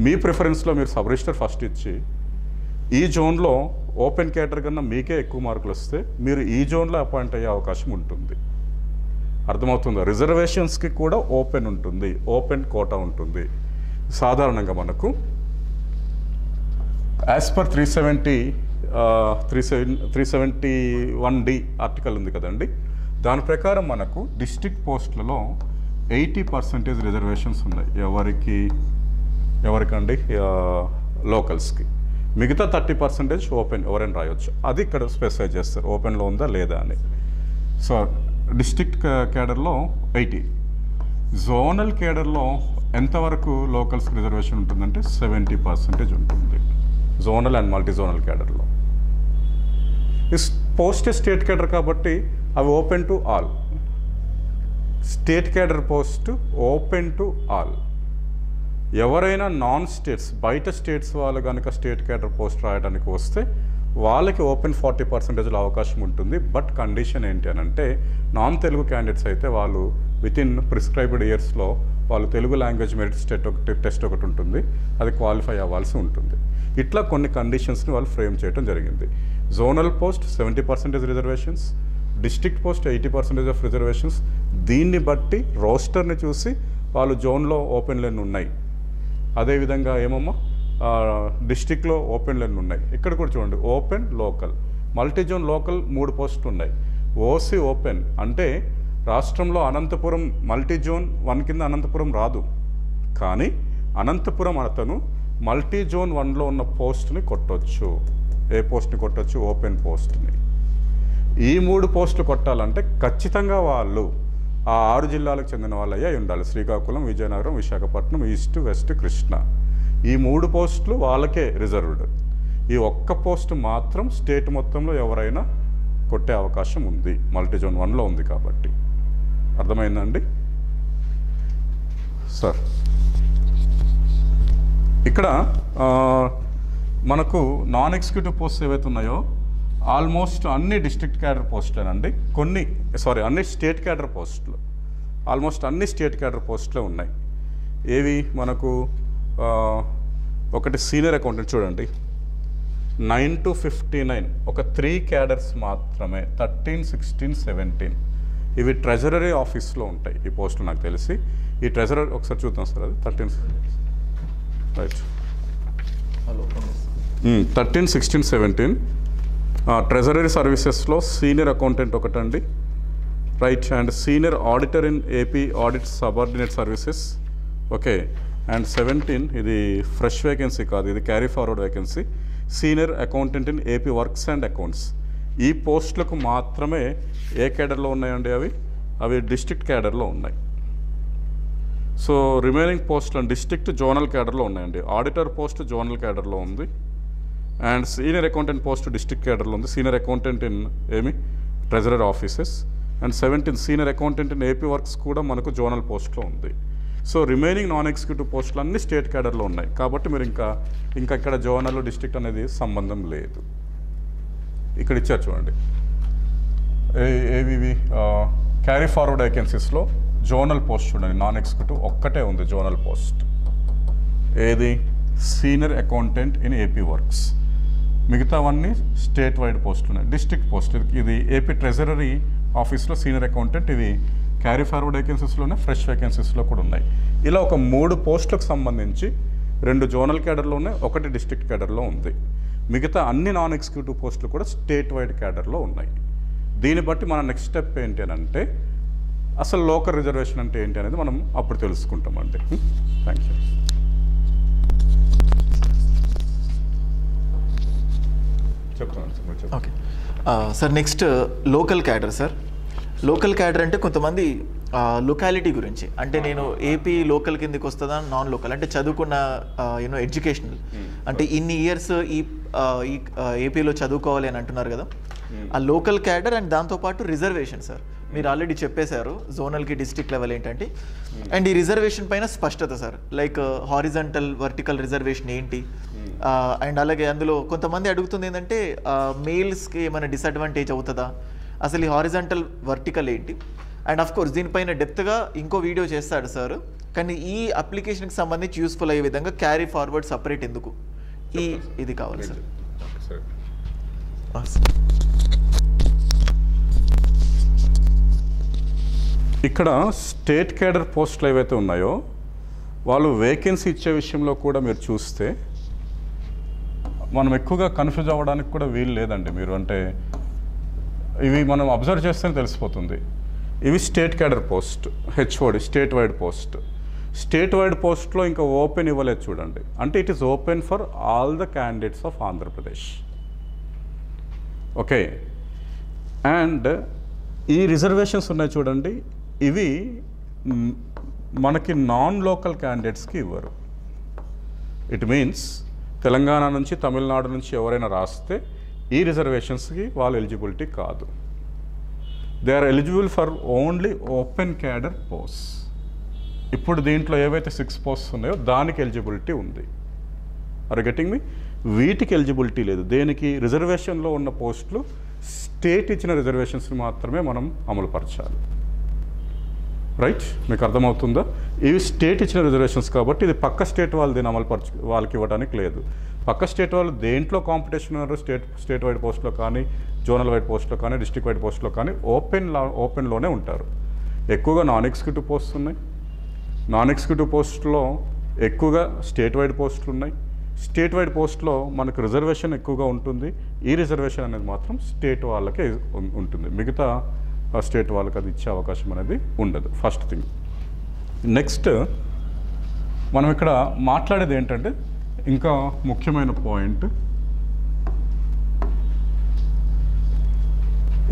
మీ ప్రిఫరెన్స్లో మీరు సబ్ రిజిస్టర్ ఫస్ట్ ఇచ్చి ఈ జోన్లో ఓపెన్ కేటర్ కన్నా మీకే ఎక్కువ మార్కులు వస్తే మీరు ఈ జోన్లో అపాయింట్ అయ్యే అవకాశం ఉంటుంది. అర్థమవుతుందా? రిజర్వేషన్స్కి కూడా ఓపెన్ ఉంటుంది, ఓపెన్ కోటా ఉంటుంది. సాధారణంగా మనకు యాజ్ పర్ 371D ఆర్టికల్ ఉంది కదండి, దాని ప్రకారం మనకు డిస్ట్రిక్ట్ పోస్టులలో 80% రిజర్వేషన్స్ ఉన్నాయి. ఎవరికండి? లోకల్స్కి. మిగతా 30% ఓపెన్, ఎవరైనా రాయొచ్చు. అది ఇక్కడ స్పెసిఫై చేస్తారు ఓపెన్లో ఉందా లేదా అని. సో డిస్ట్రిక్ట్ కేడర్లో 80, జోనల్ కేడర్లో ఎంతవరకు లోకల్స్కి రిజర్వేషన్ ఉంటుందంటే 70% ఉంటుంది జోనల్ అండ్ మల్టీ జోనల్ కేడర్లో. పోస్ట్ స్టేట్ కేడర్ కాబట్టి అవి open to all. State cadre post open to all. ఎవరైనా నాన్ స్టేట్స్, బయట స్టేట్స్ వాళ్ళు కనుక స్టేట్ కేడర్ పోస్ట్ రాయడానికి వస్తే వాళ్ళకి ఓపెన్ 40% అవకాశం ఉంటుంది. బట్ కండిషన్ ఏంటి అని అంటే, నాన్ తెలుగు క్యాండిడేట్స్ అయితే వాళ్ళు వితిన్ ప్రిస్క్రైబ్డ్ ఇయర్స్లో వాళ్ళు తెలుగు లాంగ్వేజ్ మెరిట్ టెస్ట్ ఒకటి ఉంటుంది, అది క్వాలిఫై అవ్వాల్సి ఉంటుంది. ఇట్లా కొన్ని కండిషన్స్ని వాళ్ళు ఫ్రేమ్ చేయడం జరిగింది. Zonal post 70% reservations, district post 80% of reservations. దీన్ని బట్టి రోస్టర్ని చూసి వాళ్ళు జోన్లో ఓపెన్ లైన్ ఉన్నాయి. అదేవిధంగా ఏమమ్మా డిస్ట్రిక్ట్లో ఓపెన్ లైన్ ఉన్నాయి. ఇక్కడ కూడా చూడండి, open, local, multi zone. Local 3 పోస్టులు ఉన్నాయి. ఓసీ ఓపెన్ అంటే రాష్ట్రంలో అనంతపురం మల్టీ జోన్ 1 కింద అనంతపురం రాదు, కానీ అనంతపురం అతను మల్టీ జోన్ 1లో ఉన్న పోస్ట్ని కొట్టొచ్చు. ఏ పోస్ట్ని కొట్టొచ్చు? ఓపెన్ పోస్ట్ని. ఈ 3 పోస్టులు కొట్టాలంటే ఖచ్చితంగా వాళ్ళు ఆ 6 జిల్లాలకు చెందిన వాళ్ళు అయ్యి ఉండాలి. Srikakulam, Vizianagaram, Visakhapatnam, east, west, Krishna. ఈ 3 పోస్టులు వాళ్ళకే రిజర్వ్డ్. ఈ ఒక్క పోస్ట్ మాత్రం స్టేట్ మొత్తంలో ఎవరైనా కొట్టే అవకాశం ఉంది, మల్టీ జోన్ 1లో ఉంది కాబట్టి. అర్థమైందండి సార్? ఇక్కడ మనకు నాన్ ఎగ్జిక్యూటివ్ పోస్ట్ ఏవైతే ఉన్నాయో ఆల్మోస్ట్ అన్ని డిస్ట్రిక్ట్ క్యాడర్ పోస్టులేనండి. అన్ని స్టేట్ క్యాడర్ పోస్టులు, ఆల్మోస్ట్ అన్ని స్టేట్ క్యాడర్ పోస్టులే ఉన్నాయి. ఏవి మనకు? ఒకటి సీనియర్ అకౌంటెంట్ చూడండి, 9 to 59, ఒక 3 క్యాడర్స్ మాత్రమే, 13, 16, 17. ఇవి ట్రెజరీ ఆఫీస్లో ఉంటాయి ఈ పోస్టులు నాకు తెలిసి. ఈ ట్రెజరీ ఒకసారి చూద్దాం సార్, అది 13 రైట్ 13, 16, 17. ట్రెజరీ సర్వీసెస్లో సీనియర్ అకౌంటెంట్ ఒకటండి, right. And senior auditor in AP audit subordinate services, okay. And 17 ఇది ఫ్రెష్ వేకెన్సీ కాదు, ఇది carry forward vacancy, senior accountant in AP works and accounts. ఈ పోస్టులకు మాత్రమే ఏ కేడర్లో ఉన్నాయండి? అవి డిస్ట్రిక్ట్ కేడర్లో ఉన్నాయి. సో రిమైనింగ్ పోస్టులు డిస్ట్రిక్ట్ జోనల్ కేడర్లో ఉన్నాయండి. ఆడిటర్ పోస్ట్ జోనల్ కేడర్లో ఉంది, and senior accountant post district కేడర్లో ఉంది. Senior accountant in treasury offices. And 17 senior accountant in AP works కూడా మనకు జోనల్ పోస్ట్లో ఉంది. సో రిమైనింగ్ నాన్ ఎగ్జిక్యూటివ్ పోస్టులు అన్నీ స్టేట్ కేడర్లో ఉన్నాయి కాబట్టి మీరు ఇంకా ఇక్కడ జోనల్ డిస్ట్రిక్ట్ అనేది సంబంధం లేదు. ఇక్కడ ఇచ్చారు చూడండి, ఏవి క్యారీ ఫార్వర్డ్ వేకెన్సీస్లో జోనల్ పోస్ట్ చూడండి, నాన్ ఎగ్జిక్యూటివ్ ఒక్కటే ఉంది జోనల్ పోస్ట్. ఏది? Senior accountant in AP works. మిగతావన్నీ స్టేట్ వైడ్ పోస్టులు ఉన్నాయి. డిస్ట్రిక్ట్ పోస్ట్ ఇది ఏపీ ట్రెజరీ ఆఫీస్లో సీనియర్ అకౌంటెంట్, ఇది క్యారీ ఫార్వర్డ్ వేకెన్సీస్లోనే, ఫ్రెష్ వేకెన్సీస్లో కూడా ఉన్నాయి. ఇలా ఒక 3 పోస్టులకు సంబంధించి 2 జోనల్ కేడర్లో ఉన్నాయి, 1 డిస్ట్రిక్ట్ కేడర్లో ఉంది. మిగతా అన్ని నాన్ ఎగ్జిక్యూటివ్ పోస్టులు కూడా స్టేట్ వైడ్ కేడర్లో ఉన్నాయి. దీన్ని బట్టి మన నెక్స్ట్ స్టెప్ ఏంటి అని అంటే అసలు లోకల్ రిజర్వేషన్ అంటే ఏంటి అనేది మనం అప్పుడు తెలుసుకుంటామండి. Thank you. చెప్తాను sir. Okay sir, next local cadre sir. Local cadre అంటే కొంతమంది లొకాలిటీ గురించి, అంటే నేను ఏపీ లోకల్ కిందకి వస్తుందా నాన్ లోకల్, అంటే చదువుకున్న ఎడ్యుకేషనల్, అంటే ఇన్ని ఇయర్స్ ఈ ఏపీలో చదువుకోవాలి అని అంటున్నారు కదా, ఆ లోకల్ క్యాడర్ అండ్ దాంతోపాటు రిజర్వేషన్ సార్ మీరు ఆల్రెడీ చెప్పేశారు జోనల్కి డిస్ట్రిక్ట్ లెవెల్ ఏంటంటే, అండ్ ఈ రిజర్వేషన్ పైన స్పష్టత sir, like horizontal vertical reservation ఏంటి, అండ్ అలాగే అందులో కొంతమంది అడుగుతుంది ఏంటంటే మేల్స్కి ఏమైనా డిసడ్వాంటేజ్ అవుతుందా, అసలు ఈ హారిజంటల్ వర్టికల్ ఏంటి, అండ్ ఆఫ్ కోర్స్ దీనిపైన డెప్త్గా ఇంకో వీడియో చేస్తాడు సార్, కానీ ఈ అప్లికేషన్కి సంబంధించి యూస్ఫుల్ అయ్యే విధంగా క్యారీ ఫార్వర్డ్ సపరేట్ ఎందుకు ఇది కావాలి సార్. ఇక్కడ స్టేట్ క్యాడర్ పోస్టులు ఏవైతే ఉన్నాయో వాళ్ళు వేకెన్సీ ఇచ్చే విషయంలో కూడా మీరు చూస్తే మనం ఎక్కువగా కన్ఫ్యూజ్ అవ్వడానికి కూడా వీలు లేదండి. మీరు అంటే ఇవి మనం అబ్జర్వ్ చేస్తేనే తెలిసిపోతుంది. ఇవి state cadre post, HOD state wide post. State wide పోస్ట్లో ఇంకా ఓపెన్ ఇవ్వలేదు చూడండి, అంటే it is open for all the candidates of Andhra Pradesh. Okay, and ఈ రిజర్వేషన్స్ ఉన్నాయి చూడండి, ఇవి మనకి నాన్ లోకల్ క్యాండిడేట్స్కి ఇవ్వరు. ఇట్ మీన్స్ తెలంగాణ నుంచి తమిళనాడు నుంచి ఎవరైనా రాస్తే ఈ రిజర్వేషన్స్కి వాళ్ళు ఎలిజిబిలిటీ కాదు. They are eligible for only open cadre post. ఇప్పుడు దీంట్లో ఏవైతే 6 పోస్ట్స్ ఉన్నాయో దానికి ఎలిజిబిలిటీ ఉంది. Are getting me? వీటికి ఎలిజిబిలిటీ లేదు. దేనికి? రిజర్వేషన్లో ఉన్న పోస్టులు స్టేట్ ఇచ్చిన రిజర్వేషన్స్ని మాత్రమే మనం అమలుపరచాలి. రైట్, మీకు అర్థమవుతుందా? ఇవి స్టేట్ ఇచ్చిన రిజర్వేషన్స్ కాబట్టి ఇది పక్క స్టేట్ వాళ్ళు దీన్ని వాళ్ళకి ఇవ్వడానికి లేదు. పక్క స్టేట్ వాళ్ళు దేంట్లో కాంపిటీషన్ ఉన్నారు, స్టేట్ వైడ్ పోస్ట్లో కానీ, జోనల్ వైడ్ పోస్ట్లో కానీ, డిస్ట్రిక్ట్ వైడ్ పోస్ట్లో కానీ ఓపెన్లోనే ఉంటారు. ఎక్కువగా నాన్ ఎగ్జిక్యూటివ్ పోస్ట్స్ ఉన్నాయి. నాన్ ఎగ్జిక్యూటివ్ పోస్ట్లో ఎక్కువగా స్టేట్ వైడ్ పోస్టులు ఉన్నాయి. స్టేట్ వైడ్ పోస్ట్లో మనకు రిజర్వేషన్ ఎక్కువగా ఉంటుంది. ఈ రిజర్వేషన్ అనేది మాత్రం స్టేట్ వాళ్ళకే ఉంటుంది, మిగతా స్టేట్ వాళ్ళకి అది ఇచ్చే అవకాశం అనేది ఉండదు. First thing. నెక్స్ట్ మనం ఇక్కడ మాట్లాడేది ఏంటంటే ఇంకా ముఖ్యమైన పాయింట్,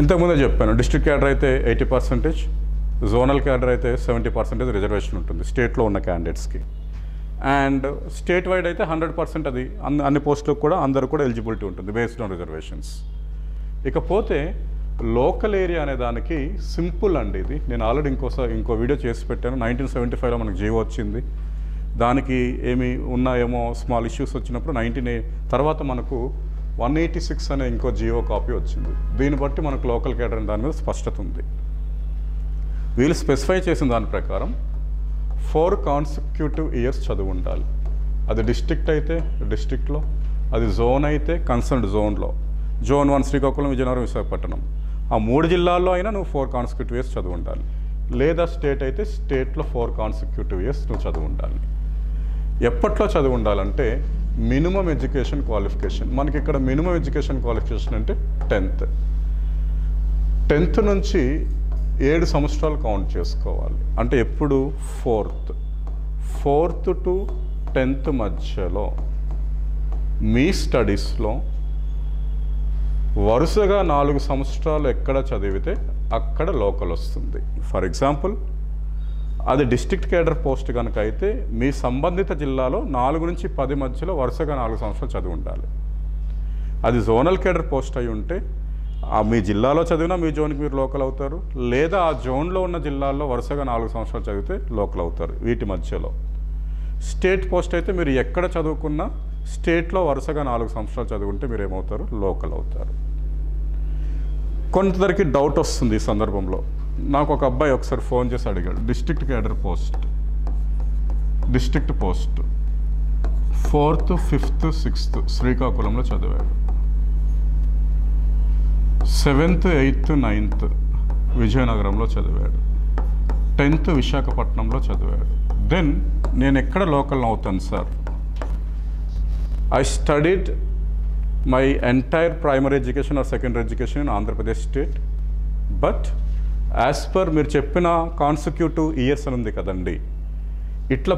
ఇంతకుముందే చెప్పాను, డిస్ట్రిక్ట్ క్యాడర్ అయితే 80%, జోనల్ క్యాడర్ అయితే 70% రిజర్వేషన్ ఉంటుంది స్టేట్లో ఉన్న క్యాండిడేట్స్కి. అండ్ స్టేట్ వైడ్ అయితే 100% అది అన్ని పోస్టులకు కూడా అందరూ కూడా ఎలిజిబిలిటీ ఉంటుంది బేస్డ్ ఆన్ రిజర్వేషన్స్. ఇకపోతే లోకల్ ఏరియా అనే దానికి సింపుల్ అండి. ఇది నేను ఆల్రెడీ ఇంకో వీడియో చేసి పెట్టాను. 1975లో మనకు జీవో వచ్చింది. దానికి ఏమి ఉన్నాయేమో స్మాల్ ఇష్యూస్ వచ్చినప్పుడు తర్వాత మనకు 186 అనే ఇంకో జీవో కాపీ వచ్చింది. దీన్ని బట్టి మనకు లోకల్ క్యాడర్ అనే దాని మీద స్పష్టత ఉంది. వీళ్ళు స్పెసిఫై చేసిన దాని ప్రకారం 4 కాన్సిక్యూటివ్ ఇయర్స్ చదువు ఉండాలి. అది డిస్ట్రిక్ట్ అయితే డిస్ట్రిక్ట్లో, అది జోన్ అయితే కన్సర్న్డ్ జోన్లో, జోన్ 1 శ్రీకాకుళం, విజయనగరం, విశాఖపట్నం, ఆ 3 జిల్లాల్లో అయినా నువ్వు 4 కాన్సిక్యూటివ్ ఇయర్స్ చదువు ఉండాలి. లేదా స్టేట్ అయితే స్టేట్లో 4 కాన్సిక్యూటివ్ ఇయర్స్ నువ్వు చదువు ఉండాలి. ఎప్పట్లో చదువు ఉండాలంటే మినిమం ఎడ్యుకేషన్ క్వాలిఫికేషన్. మనకి ఇక్కడ మినిమం ఎడ్యుకేషన్ క్వాలిఫికేషన్ అంటే 10th నుంచి 7 సంవత్సరాలు కౌంట్ చేసుకోవాలి. అంటే ఎప్పుడు 4th to 10th మధ్యలో మీ స్టడీస్లో వరుసగా 4 సంవత్సరాలు ఎక్కడ చదివితే అక్కడ లోకల్ వస్తుంది. ఫర్ ఎగ్జాంపుల్, అది డిస్ట్రిక్ట్ క్యాడర్ పోస్ట్ కనుక అయితే మీ సంబంధిత జిల్లాలో 4 నుంచి 10 మధ్యలో వరుసగా 4 సంవత్సరాలు చదివి ఉండాలి. అది జోనల్ క్యాడర్ పోస్ట్ అయి ఉంటే మీ జిల్లాలో చదివినా మీ జోన్కి మీరు లోకల్ అవుతారు, లేదా ఆ జోన్లో ఉన్న జిల్లాల్లో వరుసగా 4 సంవత్సరాలు చదివితే లోకల్ అవుతారు వీటి మధ్యలో. స్టేట్ పోస్ట్ అయితే మీరు ఎక్కడ చదువుకున్నా స్టేట్లో వరుసగా 4 సంవత్సరాలు చదువుకుంటే మీరు ఏమవుతారు? లోకల్ అవుతారు. కొంతవరకు డౌట్ వస్తుంది ఈ సందర్భంలో. నాకు ఒక అబ్బాయి ఒకసారి ఫోన్ చేసి అడిగాడు, district cadre post, district post 4th, 5th, 6th శ్రీకాకుళంలో చదివాడు, 7th, 8th, 9th విజయనగరంలో చదివాడు, 10th విశాఖపట్నంలో చదివాడు. దెన్ నేను ఎక్కడ లోకల్ అవుతాను sir? I studied my entire primary education or secondary education in Andhra Pradesh state, but as per మీరు చెప్పిన కాన్సిక్యూటివ్ ఇయర్స్ అని ఉంది కదండి, ఇట్లా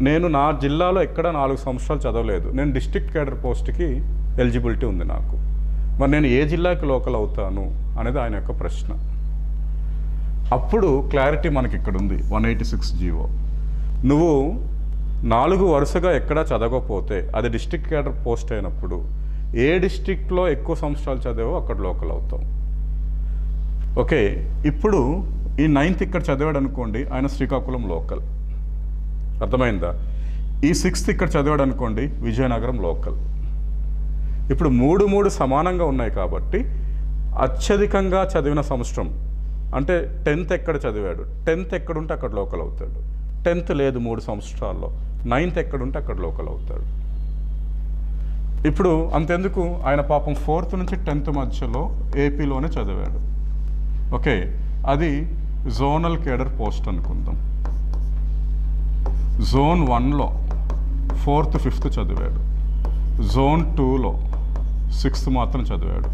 నేను నా జిల్లాలో ఎక్కడ 4 సంవత్సరాలు చదవలేదు, నేను డిస్ట్రిక్ట్ క్యాడర్ పోస్ట్కి ఎలిజిబిలిటీ ఉంది నాకు, మరి నేను ఏ జిల్లాకి లోకల్ అవుతాను అనేది ఆయన యొక్క ప్రశ్న. అప్పుడు క్లారిటీ మనకి ఇక్కడ ఉంది 186 జీవో. నువ్వు 4 వరుసగా ఎక్కడా చదవకపోతే అది డిస్ట్రిక్ట్ క్యాడర్ పోస్ట్ అయినప్పుడు ఏ డిస్ట్రిక్ట్లో ఎక్కువ సంవత్సరాలు చదివావో అక్కడ లోకల్ అవుతాం. ఓకే, ఇప్పుడు ఈ 9th ఇక్కడ చదివాడు అనుకోండి, ఆయన శ్రీకాకుళం లోకల్. అర్థమైందా? ఈ 6th ఇక్కడ చదివాడు అనుకోండి, విజయనగరం లోకల్. ఇప్పుడు 3 సమానంగా ఉన్నాయి కాబట్టి అత్యధికంగా చదివిన సంవత్సరం అంటే 10th ఎక్కడ చదివాడు, 10th ఎక్కడుంటే అక్కడ లోకల్ అవుతాడు. 10th లేదు 3 సంవత్సరాల్లో, 9th ఎక్కడుంటే అక్కడ లోకల్ అవుతాడు. ఇప్పుడు అంతెందుకు, ఆయన పాపం 4th నుంచి 10th మధ్యలో ఏపీలోనే చదివాడు. ఓకే, అది జోనల్ కేడర్ పోస్ట్ అనుకుందాం. జోన్ 1లో 4th 5th చదివాడు, జోన్ 2లో 6th మాత్రం చదివాడు,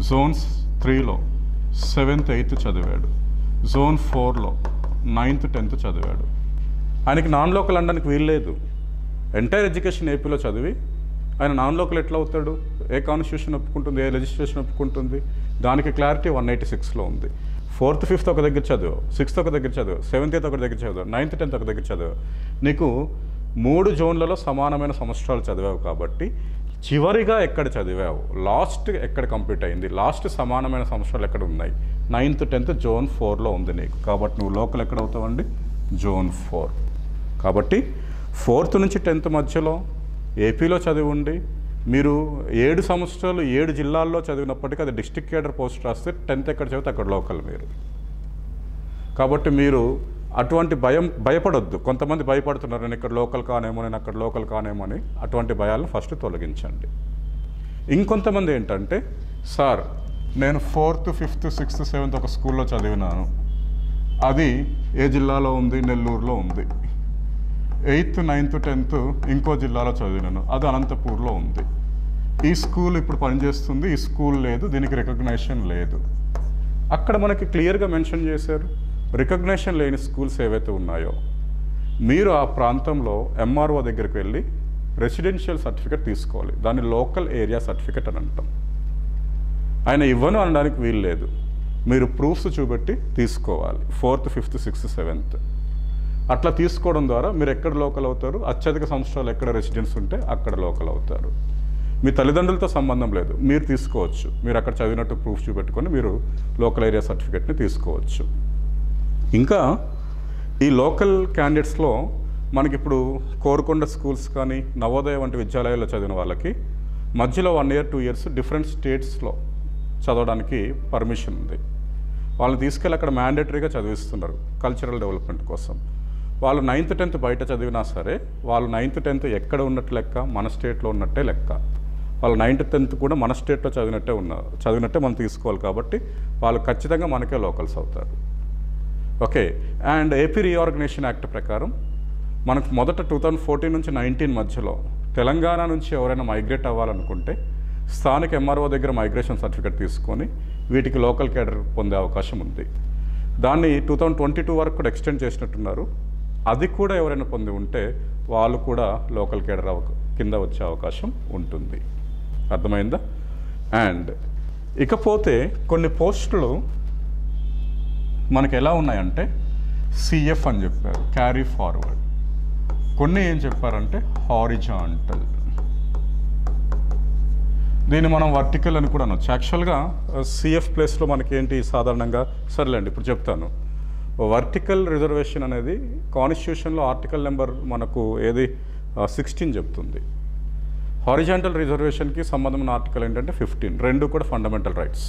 జోన్ 3లో 7th 8th చదివాడు, జోన్ 4లో 9th 10th చదివాడు. ఆయనకి నాన్ లోకల్ అనడానికి వీల్లేదు. ఎంటైర్ ఎడ్యుకేషన్ ఏపీలో చదివి ఆయన నాన్ లోకల్ ఎట్లా అవుతాడు? ఏ కాన్స్టిట్యూషన్ ఒప్పుకుంటుంది, ఏ లెజిస్లేషన్ ఒప్పుకుంటుంది? దానికి క్లారిటీ 186లో ఉంది. 4th 5th ఒక దగ్గర చదువు, 6th ఒక దగ్గర చదువు, 7th 8th ఒక దగ్గర చదువు, 9th 10th ఒక దగ్గర చదువు. నీకు 3 జోన్లలో సమానమైన సంవత్సరాలు చదివావు కాబట్టి చివరిగా ఎక్కడ చదివావు, లాస్ట్ ఎక్కడ కంప్లీట్ అయింది, లాస్ట్ సమానమైన సంవత్సరాలు ఎక్కడ ఉన్నాయి, 9th 10th జోన్ 4లో ఉంది నీకు. కాబట్టి నువ్వు లోకల్ ఎక్కడ అవుతావండి? జోన్ 4. కాబట్టి 4th నుంచి 10th మధ్యలో ఏపీలో చదివి ఉండి మీరు 7 సంవత్సరాలు 7 జిల్లాల్లో చదివినప్పటికీ అది డిస్ట్రిక్ట్ కేడర్ పోస్ట్ రాస్తే 10th ఎక్కడ చదివితే అక్కడ లోకల్ మీరు. కాబట్టి మీరు అటువంటి భయపడొద్దు. కొంతమంది భయపడుతున్నారు, నేను ఇక్కడ లోకల్ కానేమో, నేను అక్కడ లోకల్ కానేమో అని. అటువంటి భయాలను ఫస్ట్ తొలగించండి. ఇంకొంతమంది ఏంటంటే, సార్ నేను 4th 5th 6th 7th ఒక స్కూల్లో చదివినాను, అది ఏ జిల్లాలో ఉంది? నెల్లూరులో ఉంది. 8th 9th 10th ఇంకో జిల్లాలో చదివినాను, అది అనంతపూర్లో ఉంది. ఈ స్కూల్ ఇప్పుడు పనిచేస్తుంది, ఈ స్కూల్ లేదు, దీనికి రికగ్నైజేషన్ లేదు. అక్కడ మనకి క్లియర్గా మెన్షన్ చేశారు, రికగ్నైజేషన్ లేని స్కూల్స్ ఏవైతే ఉన్నాయో మీరు ఆ ప్రాంతంలో ఎంఆర్ఓ దగ్గరికి వెళ్ళి రెసిడెన్షియల్ సర్టిఫికేట్ తీసుకోవాలి. దాన్ని లోకల్ ఏరియా సర్టిఫికేట్ అని అంటాం. ఆయన ఇవ్వను అనడానికి వీలు లేదు, మీరు ప్రూఫ్స్ చూపెట్టి తీసుకోవాలి. 4th 5th 6th 7th అట్లా తీసుకోవడం ద్వారా మీరు ఎక్కడ లోకల్ అవుతారు, అత్యధిక సంవత్సరాలు ఎక్కడ రెసిడెన్స్ ఉంటే అక్కడ లోకల్ అవుతారు. మీ తల్లిదండ్రులతో సంబంధం లేదు, మీరు తీసుకోవచ్చు. మీరు అక్కడ చదివినట్టు ప్రూఫ్ చూపెట్టుకొని మీరు లోకల్ ఏరియా సర్టిఫికేట్ని తీసుకోవచ్చు. ఇంకా ఈ లోకల్ క్యాండిడేట్స్లో మనకిప్పుడు కోరుకొండ స్కూల్స్ కానీ నవోదయ వంటి విద్యాలయాల్లో చదివిన వాళ్ళకి మధ్యలో 1 year 2 years డిఫరెంట్ స్టేట్స్లో చదవడానికి పర్మిషన్ ఉంది. వాళ్ళని తీసుకెళ్ళి అక్కడ మ్యాండేటరీగా చదివిస్తున్నారు కల్చరల్ డెవలప్మెంట్ కోసం. వాళ్ళు 9th 10th బయట చదివినా సరే వాళ్ళు 9th 10th ఎక్కడ ఉన్నట్టు లెక్క, మన స్టేట్లో ఉన్నట్టే లెక్క. వాళ్ళు 9th 10th కూడా మన స్టేట్లో చదివినట్టే మనం తీసుకోవాలి. కాబట్టి వాళ్ళు ఖచ్చితంగా మనకే లోకల్స్ అవుతారు. Okay, and AP reorganisation act ప్రకారం మనకు మొదట 2014 నుంచి 19 మధ్యలో తెలంగాణ నుంచి ఎవరైనా మైగ్రేట్ అవ్వాలనుకుంటే స్థానిక ఎంఆర్ఓ దగ్గర మైగ్రేషన్ సర్టిఫికేట్ తీసుకొని వీటికి లోకల్ కేడర్ పొందే అవకాశం ఉంది. దాన్ని 2022 వరకు కూడా ఎక్స్టెండ్ చేసినట్టున్నారు. అది కూడా ఎవరైనా పొంది ఉంటే వాళ్ళు కూడా లోకల్ కేడర్ కింద వచ్చే అవకాశం ఉంటుంది. అర్థమైందా? అండ్ ఇకపోతే కొన్ని పోస్టులు మనకు ఎలా ఉన్నాయంటే సిఎఫ్ అని చెప్పారు, క్యారీ ఫార్వర్డ్. కొన్ని ఏం చెప్పారంటే హారిజాంటల్. దీన్ని మనం వర్టికల్ అని కూడా అనొచ్చు. యాక్చువల్గా సిఎఫ్ ప్లేస్లో మనకి ఏంటి సాధారణంగా, సర్లేండి ఇప్పుడు చెప్తాను. వర్టికల్ రిజర్వేషన్ అనేది కాన్స్టిట్యూషన్లో ఆర్టికల్ నెంబర్ మనకు ఏది 16 చెప్తుంది. హారిజాంటల్ రిజర్వేషన్కి సంబంధమైన ఆర్టికల్ ఏంటంటే 15. రెండు కూడా ఫండమెంటల్ రైట్స్.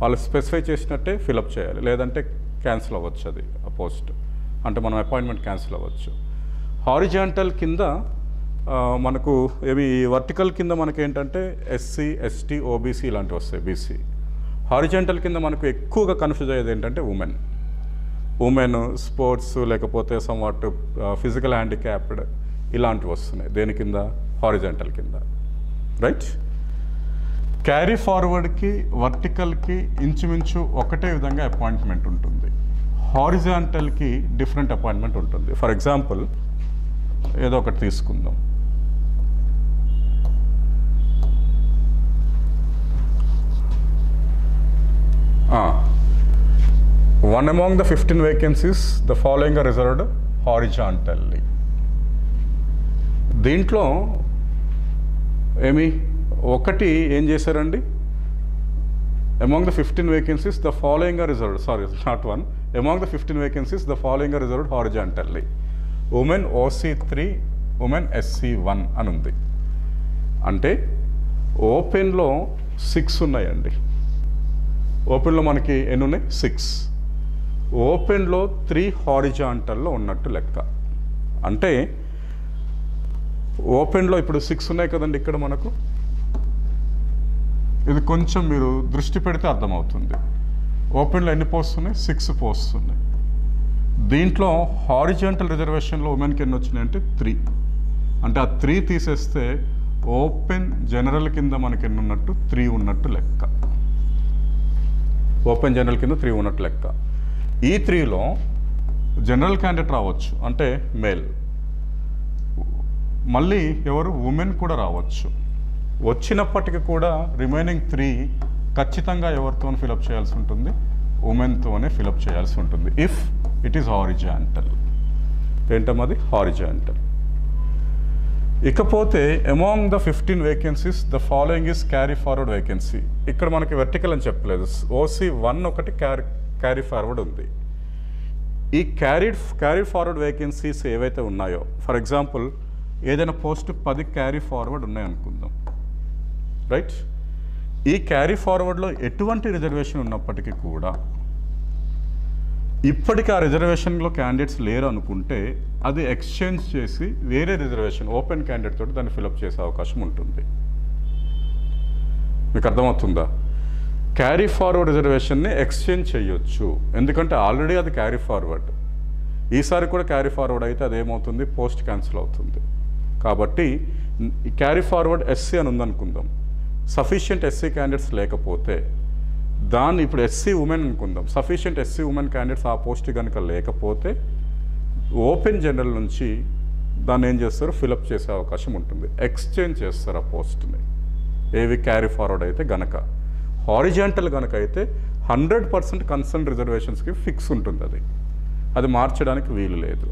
వాళ్ళు స్పెసిఫై చేసినట్టే ఫిలప్ చేయాలి, లేదంటే క్యాన్సిల్ అవ్వచ్చు. అది ఆ పోస్ట్ అంటే మనం అపాయింట్మెంట్ క్యాన్సిల్ అవ్వచ్చు. హారిజాంటల్ కింద మనకు ఏవి వర్టికల్ కింద మనకి ఏంటంటే ఎస్సీ ఎస్టీ ఓబీసీ ఇలాంటివి వస్తాయి, బీసీ. హారిజాంటల్ కింద మనకు ఎక్కువగా కన్ఫ్యూజ్ అయ్యేది ఏంటంటే ఉమెన్ స్పోర్ట్స్ లేకపోతే సమ్వాట్ ఫిజికల్ హ్యాండిక్యాప్డ్ ఇలాంటివి వస్తున్నాయి. దేని కింద? హారిజాంటల్ కింద. రైట్. క్యారీ ఫార్వర్డ్కి వర్టికల్కి ఇంచుమించు ఒకటే విధంగా అపాయింట్మెంట్ ఉంటుంది. హారిజాంటల్కి డిఫరెంట్ అపాయింట్మెంట్ ఉంటుంది. ఫర్ ఎగ్జాంపుల్ ఏదో ఒకటి తీసుకుందాం. 1 among the 15 vacancies, the following are reserved horizontally. దీంట్లో ఒకటి ఏం చేశారండి, among the 15 vacancies the following are reserved, sorry not one, among the 15 vacancies the following are reserved horizontally. Women OC3, women SC1 అని ఉంది. అంటే ఓపెన్లో 6 ఉన్నాయండి. ఓపెన్లో మనకి ఎన్ని ఉన్నాయి? 6. ఓపెన్లో 3 హారిజాంటల్లో ఉన్నట్టు లెక్క. అంటే ఓపెన్లో ఇప్పుడు 6 ఉన్నాయి కదండి ఇక్కడ మనకు. ఇది కొంచెం మీరు దృష్టి పెడితే అర్థమవుతుంది. ఓపెన్లో ఎన్ని పోస్ట్స్ ఉన్నాయి? 6 పోస్ట్స్ ఉన్నాయి. దీంట్లో హారిజాంటల్ రిజర్వేషన్లో ఉమెన్కి ఎన్ని వచ్చినాయి అంటే 3. అంటే ఆ 3 తీసేస్తే ఓపెన్ జనరల్ కింద మనకి ఎన్ని ఉన్నట్టు? 3 ఉన్నట్టు లెక్క. ఓపెన్ జనరల్ కింద 3 ఉన్నట్టు లెక్క. ఈ 3లో జనరల్ క్యాండిడేట్ రావచ్చు, అంటే మేల్. మళ్ళీ ఎవరు? ఉమెన్ కూడా రావచ్చు. వచ్చినప్పటికీ కూడా రిమైనింగ్ 3 ఖచ్చితంగా ఎవరితో ఫిలప్ చేయాల్సి ఉంటుంది? ఉమెన్తోనే ఫిలప్ చేయాల్సి ఉంటుంది. If it is horizontal. ఏంటమ్మది? హారిజాంటల్. ఇకపోతే among the 15 vacancies the following is carry forward vacancy. ఇక్కడ మనకి వెర్టికల్ అని చెప్పలేదు. OC1 ఒకటి క్యారీ ఫార్వర్డ్ ఉంది. ఈ క్యారీ ఫార్వర్డ్ వేకెన్సీస్ ఏవైతే ఉన్నాయో, ఫర్ ఎగ్జాంపుల్ ఏదైనా పోస్ట్ 10 క్యారీ ఫార్వర్డ్ ఉన్నాయనుకుందాం, రైట్? ఈ క్యారీ ఫార్వర్డ్లో ఎటువంటి రిజర్వేషన్ ఉన్నప్పటికీ కూడా ఇప్పటికీ ఆ రిజర్వేషన్లో క్యాండిడేట్స్ లేరు అనుకుంటే అది ఎక్స్చేంజ్ చేసి వేరే రిజర్వేషన్ ఓపెన్ క్యాండిడేట్ తోటి దాన్ని ఫిలప్ చేసే అవకాశం ఉంటుంది. మీకు అర్థమవుతుందా? క్యారీ ఫార్వర్డ్ రిజర్వేషన్ని ఎక్స్చేంజ్ చేయొచ్చు, ఎందుకంటే ఆల్రెడీ అది క్యారీ ఫార్వర్డ్. ఈసారి కూడా క్యారీ ఫార్వర్డ్ అయితే అదేమవుతుంది? పోస్ట్ క్యాన్సిల్ అవుతుంది. కాబట్టి క్యారీ ఫార్వర్డ్ ఎస్సీ అని ఉందనుకుందాం. సఫిషియంట్ ఎస్సీ క్యాండిడేట్స్ లేకపోతే దాన్ని ఇప్పుడు ఎస్సీ ఉమెన్ అనుకుందాం. సఫిషియంట్ ఎస్సీ ఉమెన్ క్యాండిడేట్స్ ఆ పోస్ట్ కనుక లేకపోతే ఓపెన్ జనరల్ నుంచి దాన్ని ఏం చేస్తారు? ఫిలప్ చేసే అవకాశం ఉంటుంది. ఎక్స్చేంజ్ చేస్తారు ఆ పోస్ట్ని. ఏవి? క్యారీ ఫార్వర్డ్ అయితే గనక. హారిజాంటల్ కనుక అయితే 100% కన్సర్న్ రిజర్వేషన్స్కి ఫిక్స్ ఉంటుంది. అది మార్చడానికి వీలు లేదు.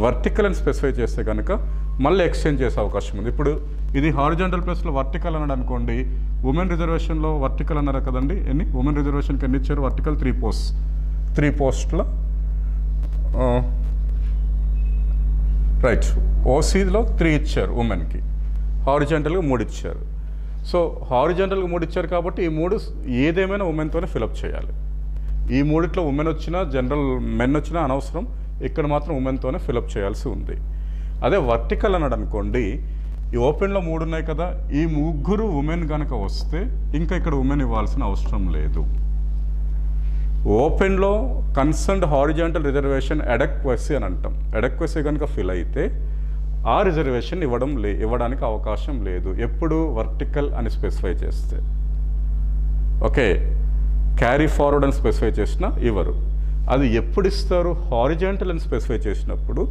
వర్టికల్ అని స్పెసిఫై చేస్తే కనుక మళ్ళీ ఎక్స్చేంజ్ చేసే అవకాశం ఉంది. ఇప్పుడు ఇది హారిజాంటల్ ప్లేస్లో వర్టికల్ అన్నాడు అనుకోండి, ఉమెన్ రిజర్వేషన్లో వర్టికల్ అన్నారు కదండి. ఎన్ని? ఉమెన్ రిజర్వేషన్కి ఎన్ని ఇచ్చారు? Vertical 3 post. 3 పోస్ట్లో రైట్. ఓసీలో 3 ఇచ్చారు ఉమెన్కి, హారిజాంటల్గా 3 ఇచ్చారు. సో హారిజాంటల్గా 3 ఇచ్చారు కాబట్టి ఈ 3 ఏదేమైనా ఉమెన్తోనే ఫిలప్ చేయాలి. ఈ 3లో ఉమెన్ వచ్చినా జనరల్ మెన్ వచ్చినా అనవసరం, ఇక్కడ మాత్రం ఉమెన్తోనే ఫిలప్ చేయాల్సి ఉంది. అదే వర్టికల్ అన్నాడు అనుకోండి, ఈ ఓపెన్లో 3 ఉన్నాయి కదా, ఈ 3 ఉమెన్ కనుక వస్తే ఇంకా ఇక్కడ ఉమెన్ ఇవ్వాల్సిన అవసరం లేదు. ఓపెన్లో కన్సర్న్డ్ హారిజాంటల్ రిజర్వేషన్ అడెక్వసీ అని అంటాం. అడెక్వసీ కనుక ఫిల్ అయితే ఆ రిజర్వేషన్ ఇవ్వడానికి అవకాశం లేదు. ఎప్పుడు? వర్టికల్ అని స్పెసిఫై చేస్తే. ఓకే, క్యారీ ఫార్వర్డ్ అని స్పెసిఫై చేసినా ఇవ్వరు. అది ఎప్పుడు ఇస్తారు? హారిజాంటల్ అని స్పెసిఫై చేసినప్పుడు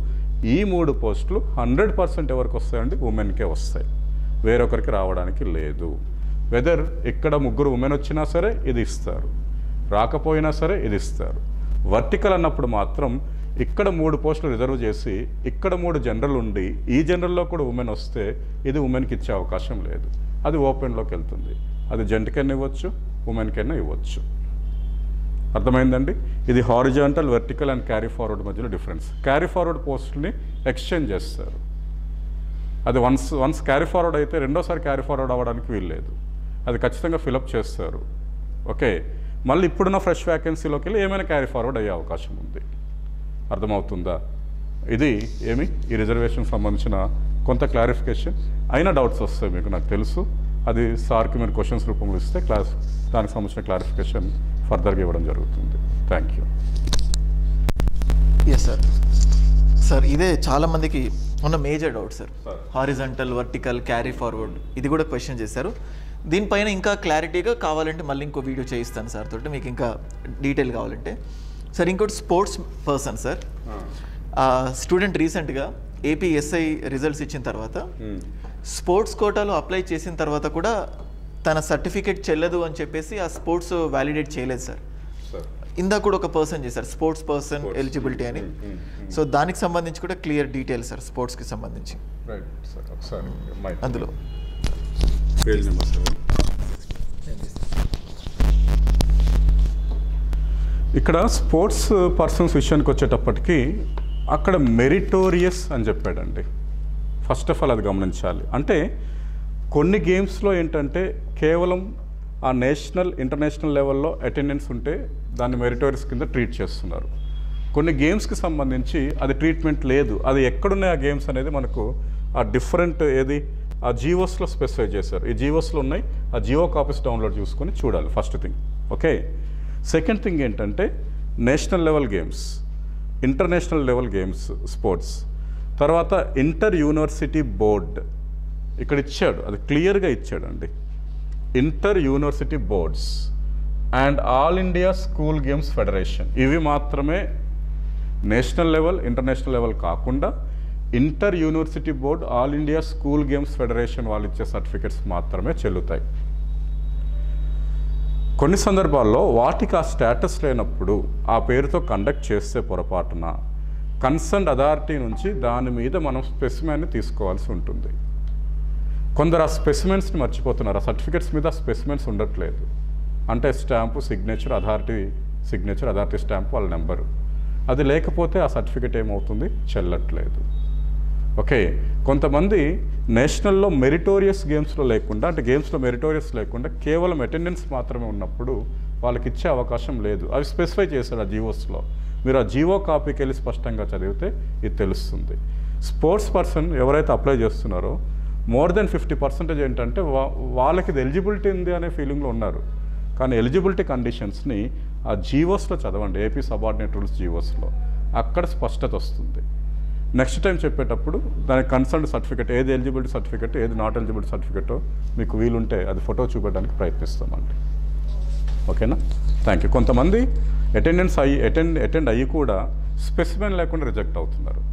ఈ 3 పోస్టులు 100% ఎవరికి వస్తాయండి? ఉమెన్కే వస్తాయి, వేరొకరికి రావడానికి లేదు. వెదర్ ఇక్కడ 3 ఉమెన్ వచ్చినా సరే ఇది ఇస్తారు, రాకపోయినా సరే ఇది ఇస్తారు. వర్టికల్ అన్నప్పుడు మాత్రం ఇక్కడ 3 పోస్టులు రిజర్వ్ చేసి ఇక్కడ 3 జనరల్ ఉండి ఈ జనరల్లో కూడా ఉమెన్ వస్తే ఇది ఉమెన్కి ఇచ్చే అవకాశం లేదు. అది ఓపెన్లోకి వెళ్తుంది. అది జెంట్కైనా ఇవ్వచ్చు, ఉమెన్కైనా ఇవ్వచ్చు. అర్థమైందండి? ఇది horizontal, vertical and carry forward మధ్యలో డిఫరెన్స్. క్యారీ ఫార్వర్డ్ పోస్టుల్ని ఎక్స్చేంజ్ చేస్తారు. అది వన్స్ క్యారీ ఫార్వర్డ్ అయితే రెండోసారి క్యారీ ఫార్వర్డ్ అవ్వడానికి వీలు లేదు. అది ఖచ్చితంగా ఫిలప్ చేస్తారు. ఓకే, మళ్ళీ ఇప్పుడున్న ఫ్రెష్ వ్యాకెన్సీలోకి వెళ్ళి ఏమైనా క్యారీ ఫార్వర్డ్ అయ్యే అవకాశం ఉంది. అర్థమవుతుందా? ఇది ఈ రిజర్వేషన్ సంబంధించిన కొంత క్లారిఫికేషన్. అయినా డౌట్స్ వస్తాయి మీకు, నాకు తెలుసు. అది సార్కి మీరు క్వశ్చన్స్ రూపంలో ఇస్తే దానికి సంబంధించిన క్లారిఫికేషన్ ఫర్దర్గా ఇవ్వడం జరుగుతుంది. Thank you. Yes sir. Sir ఇదే చాలామందికి ఉన్న major doubt sir. Horizontal, vertical, carry forward ఇది కూడా క్వశ్చన్ చేశారు. దీనిపైన ఇంకా క్లారిటీగా కావాలంటే మళ్ళీ ఇంకో వీడియో చేయిస్తాను సార్ తోటి, మీకు ఇంకా డీటెయిల్ కావాలంటే. సార్ ఇంకోటి స్పోర్ట్స్ పర్సన్ సార్. స్టూడెంట్ రీసెంట్గా ఏపీఎస్ఐ రిజల్ట్స్ ఇచ్చిన తర్వాత స్పోర్ట్స్ కోటాలో అప్లై చేసిన తర్వాత కూడా తన సర్టిఫికేట్ చెల్లదు అని చెప్పేసి ఆ స్పోర్ట్స్ వ్యాలిడేట్ చేయలేదు సార్. ఇందాక కూడా ఒక పర్సన్ చేశారు స్పోర్ట్స్ పర్సన్ ఎలిజిబిలిటీ అని. సో దానికి సంబంధించి కూడా క్లియర్ డీటెయిల్స్ సార్ స్పోర్ట్స్కి సంబంధించి అందులో. ఇక్కడ స్పోర్ట్స్ పర్సన్స్ విషయానికి వచ్చేటప్పటికి అక్కడ మెరిటోరియస్ అని చెప్పాడండి. ఫస్ట్ ఆఫ్ ఆల్ అది గమనించాలి. అంటే కొన్ని గేమ్స్లో ఏంటంటే కేవలం ఆ నేషనల్ ఇంటర్నేషనల్ లెవెల్లో అటెండెన్స్ ఉంటే దాన్ని మెరిటోరియస్ కింద ట్రీట్ చేస్తున్నారు. కొన్ని గేమ్స్కి సంబంధించి అది ట్రీట్మెంట్ లేదు. అది ఎక్కడున్నాయి ఆ గేమ్స్ అనేది మనకు ఆ డిఫరెంట్ ఆ జియోస్లో స్పెసిఫై చేశారు. ఈ జియోస్లో ఉన్నాయి, ఆ జియో కాపీస్ డౌన్లోడ్ చూసుకొని చూడాలి first thing. Okay, second thing ఏంటంటే national level games, international level games sports, తర్వాత ఇంటర్ యూనివర్సిటీ బోర్డ్ ఇక్కడ ఇచ్చాడు, అది క్లియర్గా ఇచ్చాడు అండి. Inter university boards and all India school games federation, ఇవి మాత్రమే నేషనల్ లెవెల్ ఇంటర్నేషనల్ లెవెల్ కాకుండా inter university board all India school games federation వాళ్ళు ఇచ్చే సర్టిఫికెట్స్ మాత్రమే చెల్లుతాయి. కొన్ని సందర్భాల్లో వాటికి ఆ స్టేటస్ లేనప్పుడు ఆ పేరుతో కండక్ట్ చేస్తే పొరపాటున కన్సర్న్డ్ అథారిటీ నుంచి దాని మీద మనం స్పెసిమెన్ని తీసుకోవాల్సి ఉంటుంది. కొందరు ఆ స్పెసిమెన్స్ని మర్చిపోతున్నారు. ఆ సర్టిఫికెట్స్ మీద స్పెసిమెన్స్ ఉండట్లేదు. అంటే stamp, signature, authority signature, authority stamp, వాళ్ళ నెంబరు, అది లేకపోతే ఆ సర్టిఫికెట్ ఏమవుతుంది, చెల్లట్లేదు. ఓకే, కొంతమంది నేషనల్లో మెరిటోరియస్ గేమ్స్లో లేకుండా, అంటే గేమ్స్లో మెరిటోరియస్ లేకుండా కేవలం అటెండెన్స్ మాత్రమే ఉన్నప్పుడు వాళ్ళకి ఇచ్చే అవకాశం లేదు. అవి స్పెసిఫై చేశారు ఆ జీవోస్లో. మీరు ఆ జీవో కాపీకి వెళ్ళి స్పష్టంగా చదివితే ఇది తెలుస్తుంది. స్పోర్ట్స్ పర్సన్ ఎవరైతే అప్లై చేస్తున్నారో మోర్ దెన్ 50% ఏంటంటే వాళ్ళకి ఇది ఎలిజిబిలిటీ ఉంది అనే ఫీలింగ్లో ఉన్నారు. కానీ ఎలిజిబిలిటీ కండిషన్స్ని ఆ జీవోస్లో చదవండి, ఏపీ సబార్డినేట్ రూల్స్ జీవోస్లో, అక్కడ స్పష్టత వస్తుంది. నెక్స్ట్ టైం చెప్పేటప్పుడు దానికి కన్సర్న్ సర్టిఫికెట్, ఏది ఎలిజిబిలిటీ సర్టిఫికెట్, ఏది నాట్ ఎలిజిబిలిటీ సర్టిఫికెటో మీకు వీలుంటే అది ఫోటో చూపెట్టడానికి ప్రయత్నిస్తామండి. ఓకేనా, థ్యాంక్ యూ. కొంతమంది అటెండ్ అయ్యి కూడా స్పెసిమెన్ లేకుండా రిజెక్ట్ అవుతున్నారు.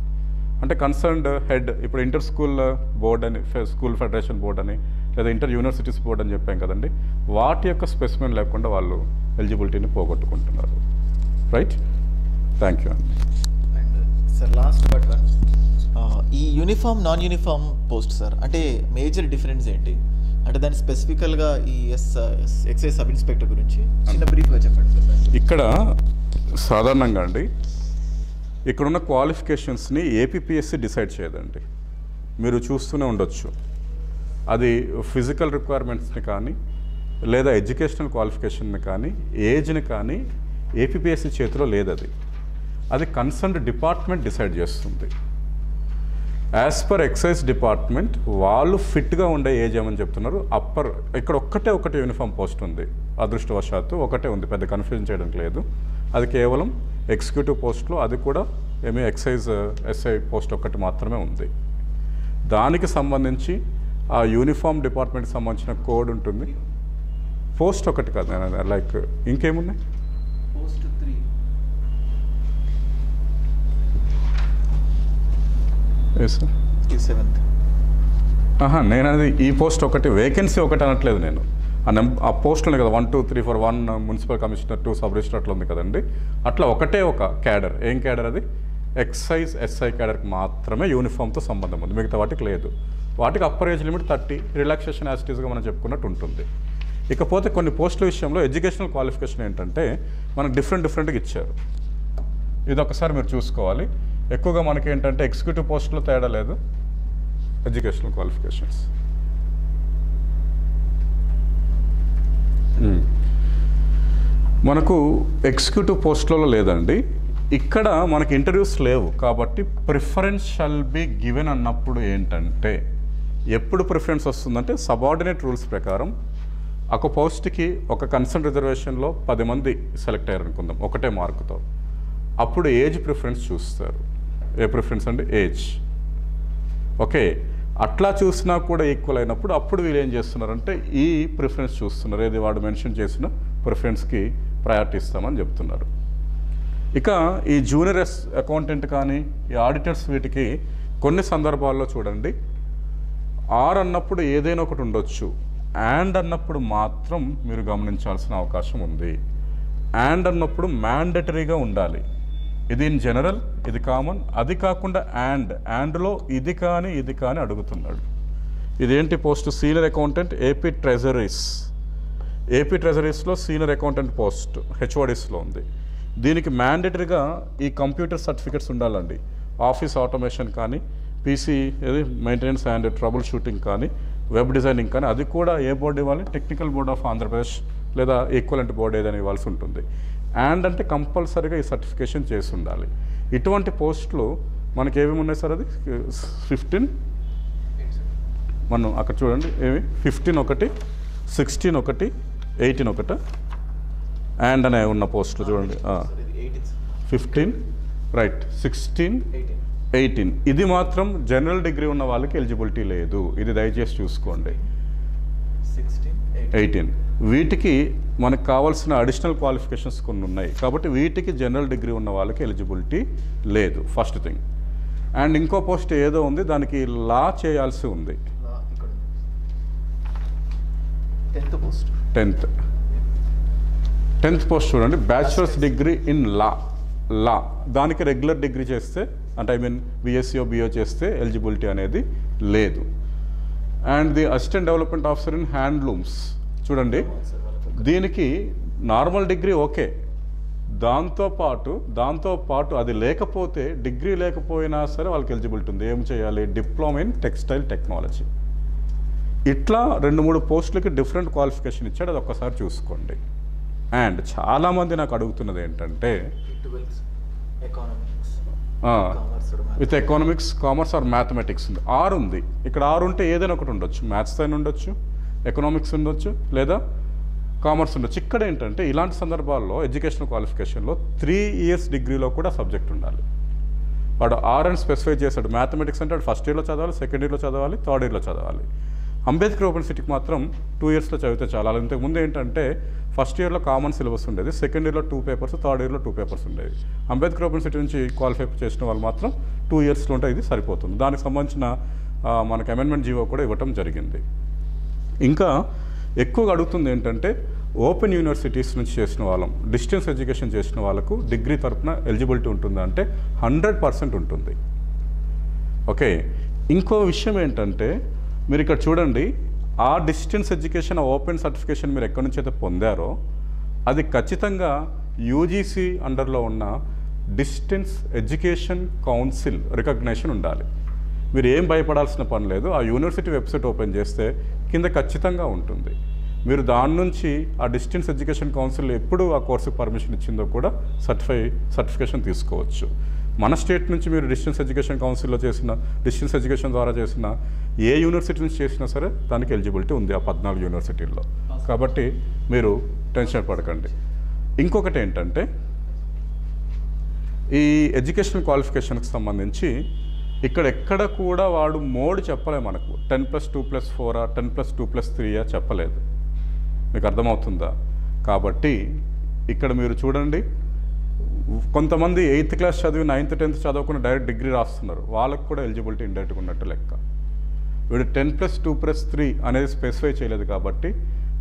అంటే కన్సర్న్డ్ హెడ్, ఇప్పుడు ఇంటర్ స్కూల్ బోర్డ్ అని, స్కూల్ ఫెడరేషన్ బోర్డ్ అని, లేదా ఇంటర్ యూనివర్సిటీస్ బోర్డ్ అని చెప్పాం కదండి, వాటి యొక్క స్పెసిమెన్ లేకుండా వాళ్ళు ఎలిజిబిలిటీని పోగొట్టుకుంటున్నారు. రైట్, థ్యాంక్ యూ అండి. And sir last but one, ఈ uniform non uniform post sir, అంటే మేజర్ డిఫరెన్స్ ఏంటి? అంటే దాని స్పెసిఫికల్గా ఈ ఎక్సైజ్ సబ్ ఇన్స్పెక్టర్ గురించి చిన్న బ్రీఫ్గా చెప్పండి సార్. ఇక్కడ సాధారణంగా అండి ఇక్కడున్న క్వాలిఫికేషన్స్ని ఏపీపీఎస్సీ డిసైడ్ చేయదండి. మీరు చూస్తూనే ఉండొచ్చు, అది ఫిజికల్ రిక్వైర్మెంట్స్ని కానీ లేదా ఎడ్యుకేషనల్ క్వాలిఫికేషన్ని కానీ ఏజ్ని కానీ ఏపీపీఎస్సీ చేతిలో లేదు. అది కన్సర్న్డ్ డిపార్ట్మెంట్ డిసైడ్ చేస్తుంది. యాజ్ పర్ ఎక్సైజ్ డిపార్ట్మెంట్ వాళ్ళు ఫిట్గా ఉండే ఏజ్ ఏమని చెప్తున్నారు. ఇక్కడ ఒకటే యూనిఫామ్ పోస్ట్ ఉంది, అదృష్టవశాత్తు ఒకటే ఉంది, పెద్ద కన్ఫ్యూజన్ చేయడానికి లేదు. అది కేవలం ఎగ్జిక్యూటివ్ పోస్ట్లో, అది కూడా ఎక్సైజ్ ఎస్ఐ పోస్ట్ ఒకటి మాత్రమే ఉంది. దానికి సంబంధించి ఆ యూనిఫామ్ డిపార్ట్మెంట్కి సంబంధించిన కోడ్ ఉంటుంది. పోస్ట్ ఒకటి కాదు, లైక్ ఇంకేమున్నాయి, పోస్ట్ 3 సార్ 7th. నేను అది ఈ పోస్ట్ ఒకటి, వేకెన్సీ ఒకటి అనట్లేదు నేను. ఆ పోస్టులు ఉన్నాయి కదా, 1 2 3 4, 1 మున్సిపల్ కమిషనర్, 2 సబ్ రిజిస్టర్ అట్లా ఉంది కదండి. అట్లా ఒకటే ఒక క్యాడర్. ఏం క్యాడర్ అది? ఎక్సైజ్ ఎస్ఐ క్యాడర్కి మాత్రమే యూనిఫామ్తో సంబంధం ఉంది, మిగతా వాటికి లేదు. వాటికి అప్పర్ ఏజ్ లిమిట్ 30, రిలాక్సేషన్ యాసిటీస్గా మనం చెప్పుకున్నట్టు ఉంటుంది. ఇకపోతే కొన్ని పోస్టుల విషయంలో ఎడ్యుకేషనల్ క్వాలిఫికేషన్ ఏంటంటే మనకు డిఫరెంట్గా ఇచ్చారు. ఇది ఒకసారి మీరు చూసుకోవాలి. ఎక్కువగా మనకి ఏంటంటే ఎగ్జిక్యూటివ్ పోస్టులో తేడా లేదు, ఎడ్యుకేషనల్ క్వాలిఫికేషన్స్. మనకు ఎగ్జిక్యూటివ్ పోస్టులలో లేదండి. ఇక్కడ మనకి ఇంటర్వ్యూస్ లేవు కాబట్టి ప్రిఫరెన్స్ షల్ బి గివెన్ అన్నప్పుడు ఏంటంటే ఎప్పుడు ప్రిఫరెన్స్ వస్తుందంటే సబార్డినేట్ రూల్స్ ప్రకారం ఒక పోస్ట్కి ఒక కన్సర్న్ రిజర్వేషన్లో 10 మంది సెలెక్ట్ అయ్యారు అనుకుందాం ఒకటే మార్కుతో, అప్పుడు ఏజ్ ప్రిఫరెన్స్ చూస్తారు. ఏ ప్రిఫరెన్స్ అంటే ఏజ్. ఓకే, అట్లా చూసినా కూడా ఈక్వల్ అయినప్పుడు అప్పుడు వీళ్ళు ఏం చేస్తున్నారంటే ఈ ప్రిఫరెన్స్ చూస్తున్నారు, ఏది వాడు మెన్షన్ చేసిన ప్రిఫరెన్స్కి ప్రయారిటీ ఇస్తామని చెప్తున్నారు. ఇక ఈ జూనియర్ అకౌంటెంట్ కానీ ఈ ఆడిటర్స్ వీటికి కొన్ని సందర్భాల్లో చూడండి, ఆర్ అన్నప్పుడు ఏదైనా ఒకటి ఉండొచ్చు, అండ్ అన్నప్పుడు మాత్రం మీరు గమనించాల్సిన అవకాశం ఉంది. అండ్ అన్నప్పుడు మ్యాండటరీగా ఉండాలి. ఇది ఇన్ జనరల్, ఇది కామన్. అది కాకుండా అండ్లో ఇది కానీ అడుగుతున్నాడు. ఇదేంటి post? Senior accountant AP treasuries. AP ట్రెజరీస్లో senior accountant post హెచ్ఓడిస్లో ఉంది. దీనికి మ్యాండేటరీగా ఈ కంప్యూటర్ సర్టిఫికెట్స్ ఉండాలండి. ఆఫీస్ ఆటోమేషన్ కానీ, PC maintenance and trouble shooting కానీ, వెబ్ డిజైనింగ్ కానీ, అది కూడా ఏ బోర్డు ఇవ్వాలి? టెక్నికల్ బోర్డ్ ఆఫ్ ఆంధ్రప్రదేశ్ లేదా ఈక్వలెంట్ బోర్డు ఏదైనా ఇవ్వాల్సి ఉంటుంది. అండ్ అంటే కంపల్సరీగా ఈ సర్టిఫికేషన్ చేసి ఉండాలి. ఇటువంటి పోస్టులు మనకి ఏమేమి ఉన్నాయి సార్? అది 15 మనం అక్కడ చూడండి ఏమి 15 ఒకటి, 16 ఒకటి, 18 ఒకటి అండ్ అనే ఉన్న పోస్టులు చూడండి. 15 రైట్, 16, 18. ఇది మాత్రం జనరల్ డిగ్రీ ఉన్న వాళ్ళకి ఎలిజిబిలిటీ లేదు. ఇది దయచేసి చూసుకోండి. 18 వీటికి మనకు కావాల్సిన అడిషనల్ క్వాలిఫికేషన్స్ కొన్ని ఉన్నాయి కాబట్టి వీటికి జనరల్ డిగ్రీ ఉన్న వాళ్ళకి ఎలిజిబిలిటీ లేదు, ఫస్ట్ థింగ్. అండ్ ఇంకో పోస్ట్ ఏదో ఉంది, దానికి లా చేయాల్సి ఉంది. 10th పోస్ట్ చూడండి, బ్యాచిలర్స్ డిగ్రీ ఇన్ లా. దానికి రెగ్యులర్ డిగ్రీ చేస్తే అంటే బిఎస్సీఓ బిఓ చేస్తే ఎలిజిబిలిటీ అనేది లేదు. And the assistant development officer in handlooms చూడండి, దీనికి నార్మల్ డిగ్రీ ఓకే, దాంతోపాటు అది లేకపోతే, డిగ్రీ లేకపోయినా సరే వాళ్ళకి ఎలిజిబిలిటీ ఉంది. ఏం చేయాలి? Diploma in textile technology. ఇట్లా 2-3 పోస్టులకి డిఫరెంట్ క్వాలిఫికేషన్ ఇచ్చాడు, అది ఒక్కసారి చూసుకోండి. అండ్ చాలామంది నాకు అడుగుతున్నది ఏంటంటే with economics, commerce or mathematics ఉంది. 6 ఉంది. ఇక్కడ 6 ఉంటే ఏదైనా ఒకటి ఉండొచ్చు, మ్యాథ్స్ అయినా ఉండొచ్చు, ఎకనామిక్స్ ఉండొచ్చు, లేదా కామర్స్ ఉండొచ్చు. ఇక్కడ ఏంటంటే ఇలాంటి సందర్భాల్లో ఎడ్యుకేషనల్ క్వాలిఫికేషన్లో 3 ఇయర్స్ డిగ్రీలో కూడా సబ్జెక్ట్ ఉండాలి. వాడు 6 అని స్పెసిఫై చేశాడు. మ్యాథమెటిక్స్ అంటే వాడు ఫస్ట్ ఇయర్లో చదవాలి, సెకండ్ ఇయర్లో చదవాలి, థర్డ్ ఇయర్లో చదవాలి. అంబేద్కర్ ఓపెన్ సిటీకి మాత్రం 2 ఇయర్స్లో చదివితే చాలా. ఇంతకుముందు ఏంటంటే ఫస్ట్ ఇయర్లో కామన్ సిలబస్ ఉండేది, సెకండ్ ఇయర్లో 2 పేపర్స్, థర్డ్ ఇయర్లో 2 పేపర్స్ ఉండేవి. అంబేద్కర్ ఓపెన్ సిటీ నుంచి క్వాలిఫై చేసిన వాళ్ళు మాత్రం 2 ఇయర్స్లో ఉంటే ఇది సరిపోతుంది. దానికి సంబంధించిన మనకు అమెండ్మెంట్ జీవో కూడా ఇవ్వటం జరిగింది. ఇంకా ఎక్కువగా అడుగుతుంది ఏంటంటే ఓపెన్ యూనివర్సిటీస్ నుంచి చేసిన వాళ్ళం, డిస్టెన్స్ ఎడ్యుకేషన్ చేసిన వాళ్ళకు డిగ్రీ తరఫున ఎలిజిబిలిటీ ఉంటుందా అంటే 100% ఉంటుంది. ఓకే, ఇంకో విషయం ఏంటంటే మీరు ఇక్కడ చూడండి, ఆ డిస్టెన్స్ ఎడ్యుకేషన్, ఆ ఓపెన్ సర్టిఫికేషన్ మీరు ఎక్కడి నుంచి అయితే పొందారో అది ఖచ్చితంగా యూజీసీ అండర్లో ఉన్న డిస్టెన్స్ ఎడ్యుకేషన్ కౌన్సిల్ రికగ్నేషన్ ఉండాలి. మీరు ఏం భయపడాల్సిన పని లేదు. ఆ యూనివర్సిటీ వెబ్సైట్ ఓపెన్ చేస్తే కింద ఖచ్చితంగా ఉంటుంది. మీరు దాని నుంచి ఆ డిస్టెన్స్ ఎడ్యుకేషన్ కౌన్సిల్ ఎప్పుడు ఆ కోర్సుకి పర్మిషన్ ఇచ్చిందో కూడా సర్టిఫికేషన్ తీసుకోవచ్చు. మన స్టేట్ నుంచి మీరు డిస్టెన్స్ ఎడ్యుకేషన్ కౌన్సిల్లో చేసిన, డిస్టెన్స్ ఎడ్యుకేషన్ ద్వారా చేసిన ఏ యూనివర్సిటీ నుంచి చేసినా సరే దానికి ఎలిజిబిలిటీ ఉంది ఆ 14 యూనివర్సిటీల్లో. కాబట్టి మీరు టెన్షన్ పడకండి. ఇంకొకటి ఏంటంటే ఈ ఎడ్యుకేషన్ క్వాలిఫికేషన్కి సంబంధించి ఎక్కడ కూడా వాడు మోడ్ చెప్పలే మనకు. 10+2+4 10+2+3 చెప్పలేదు. మీకు అర్థమవుతుందా? కాబట్టి ఇక్కడ మీరు చూడండి, కొంతమంది 8th క్లాస్ చదివి 9th 10th చదవకుండా డైరెక్ట్ డిగ్రీ రాస్తున్నారు. వాళ్ళకు కూడా ఎలిజిబిలిటీ ఇండైరెక్ట్గా ఉన్నట్టు లెక్క. వీడు 10+2+3 అనేది స్పెసిఫై చేయలేదు కాబట్టి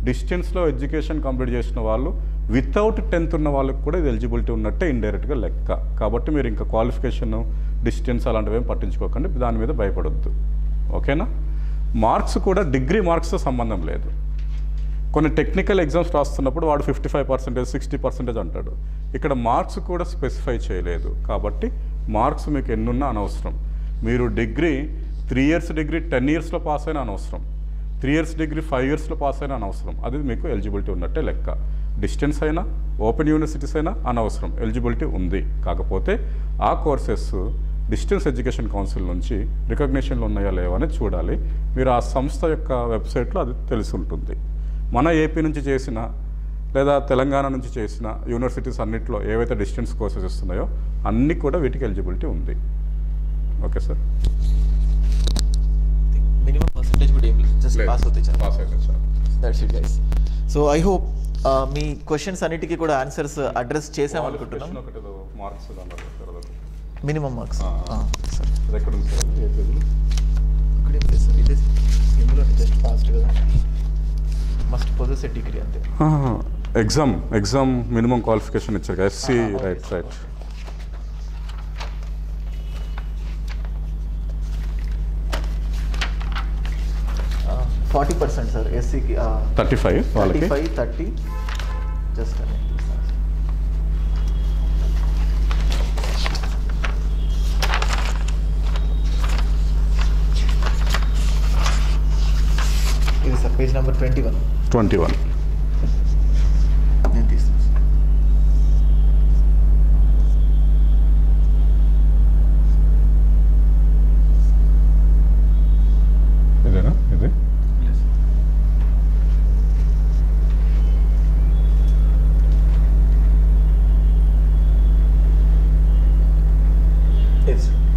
డిస్టెన్స్లో ఎడ్యుకేషన్ కంప్లీట్ చేసిన వాళ్ళు వితౌట్ 10th ఉన్న వాళ్ళకి కూడా ఇది ఎలిజిబిలిటీ ఉన్నట్టే ఇండైరెక్ట్గా లెక్క. కాబట్టి మీరు ఇంకా క్వాలిఫికేషన్, డిస్టెన్స్ అలాంటివి ఏం పట్టించుకోకండి, దాని మీద భయపడొద్దు. ఓకేనా? మార్క్స్ కూడా డిగ్రీ మార్క్స్తో సంబంధం లేదు. కొన్ని టెక్నికల్ ఎగ్జామ్స్ రాస్తున్నప్పుడు వాడు 55%, 60% అంటాడు. ఇక్కడ మార్క్స్ కూడా స్పెసిఫై చేయలేదు కాబట్టి మార్క్స్ మీకు ఎన్నున్నా అనవసరం. మీరు డిగ్రీ 3 ఇయర్స్ డిగ్రీ 10 ఇయర్స్లో పాస్ అయినా అనవసరం, 3 ఇయర్స్ డిగ్రీ 5 ఇయర్స్లో పాస్ అయినా అనవసరం. అది మీకు ఎలిజిబిలిటీ ఉన్నట్టే లెక్క. డిస్టెన్స్ అయినా ఓపెన్ యూనివర్సిటీస్ అయినా అనవసరం, ఎలిజిబిలిటీ ఉంది. కాకపోతే ఆ కోర్సెస్ డిస్టెన్స్ ఎడ్యుకేషన్ కౌన్సిల్ నుంచి రికగ్నిషన్లు ఉన్నాయా లేవా అని చూడాలి. మీరు ఆ సంస్థ యొక్క వెబ్సైట్లో అది తెలిసి ఉంటుంది. మన ఏపీ నుంచి చేసిన లేదా తెలంగాణ నుంచి చేసిన యూనివర్సిటీస్ అన్నింటిలో ఏవైతే డిస్టెన్స్ కోర్సెస్ ఇస్తున్నాయో అన్నీ కూడా వీటికి ఎలిజిబిలిటీ ఉంది. Okay sir? మినిమం పర్సెంటేజ్ కూడా ఏం లేదు, జస్ట్ పాస్ అవుతే చాలు. That's it guys. So I hope మీ క్వశ్చన్స్ అన్నిటికీ కూడా ఆన్సర్స్ అడ్రస్ చేసామనుకుంటున్నాం. మినిమం మార్క్స్ సార్ ఎక్కడ ఉంది సార్? ఏ పేజీలో? అక్కడేం లేదు సార్, ఇదే ఇందులో జస్ట్ పాస్ట్ కదా, మస్ట్ పొజెస్ ఎ డిగ్రీ అంతే. ఎగ్జామ్ మినిమం క్వాలిఫికేషన్ ఇచ్చారు కదా, ఎస్సీ. రైట్. 40% సార్ ఎస్సీకి. 35 వాళ్ళకి. 30 జస్ట్ ఇది సార్ పేజ్ నెంబర్ 21. నేను తీస్తాను సార్. ఇదేనా ఇది?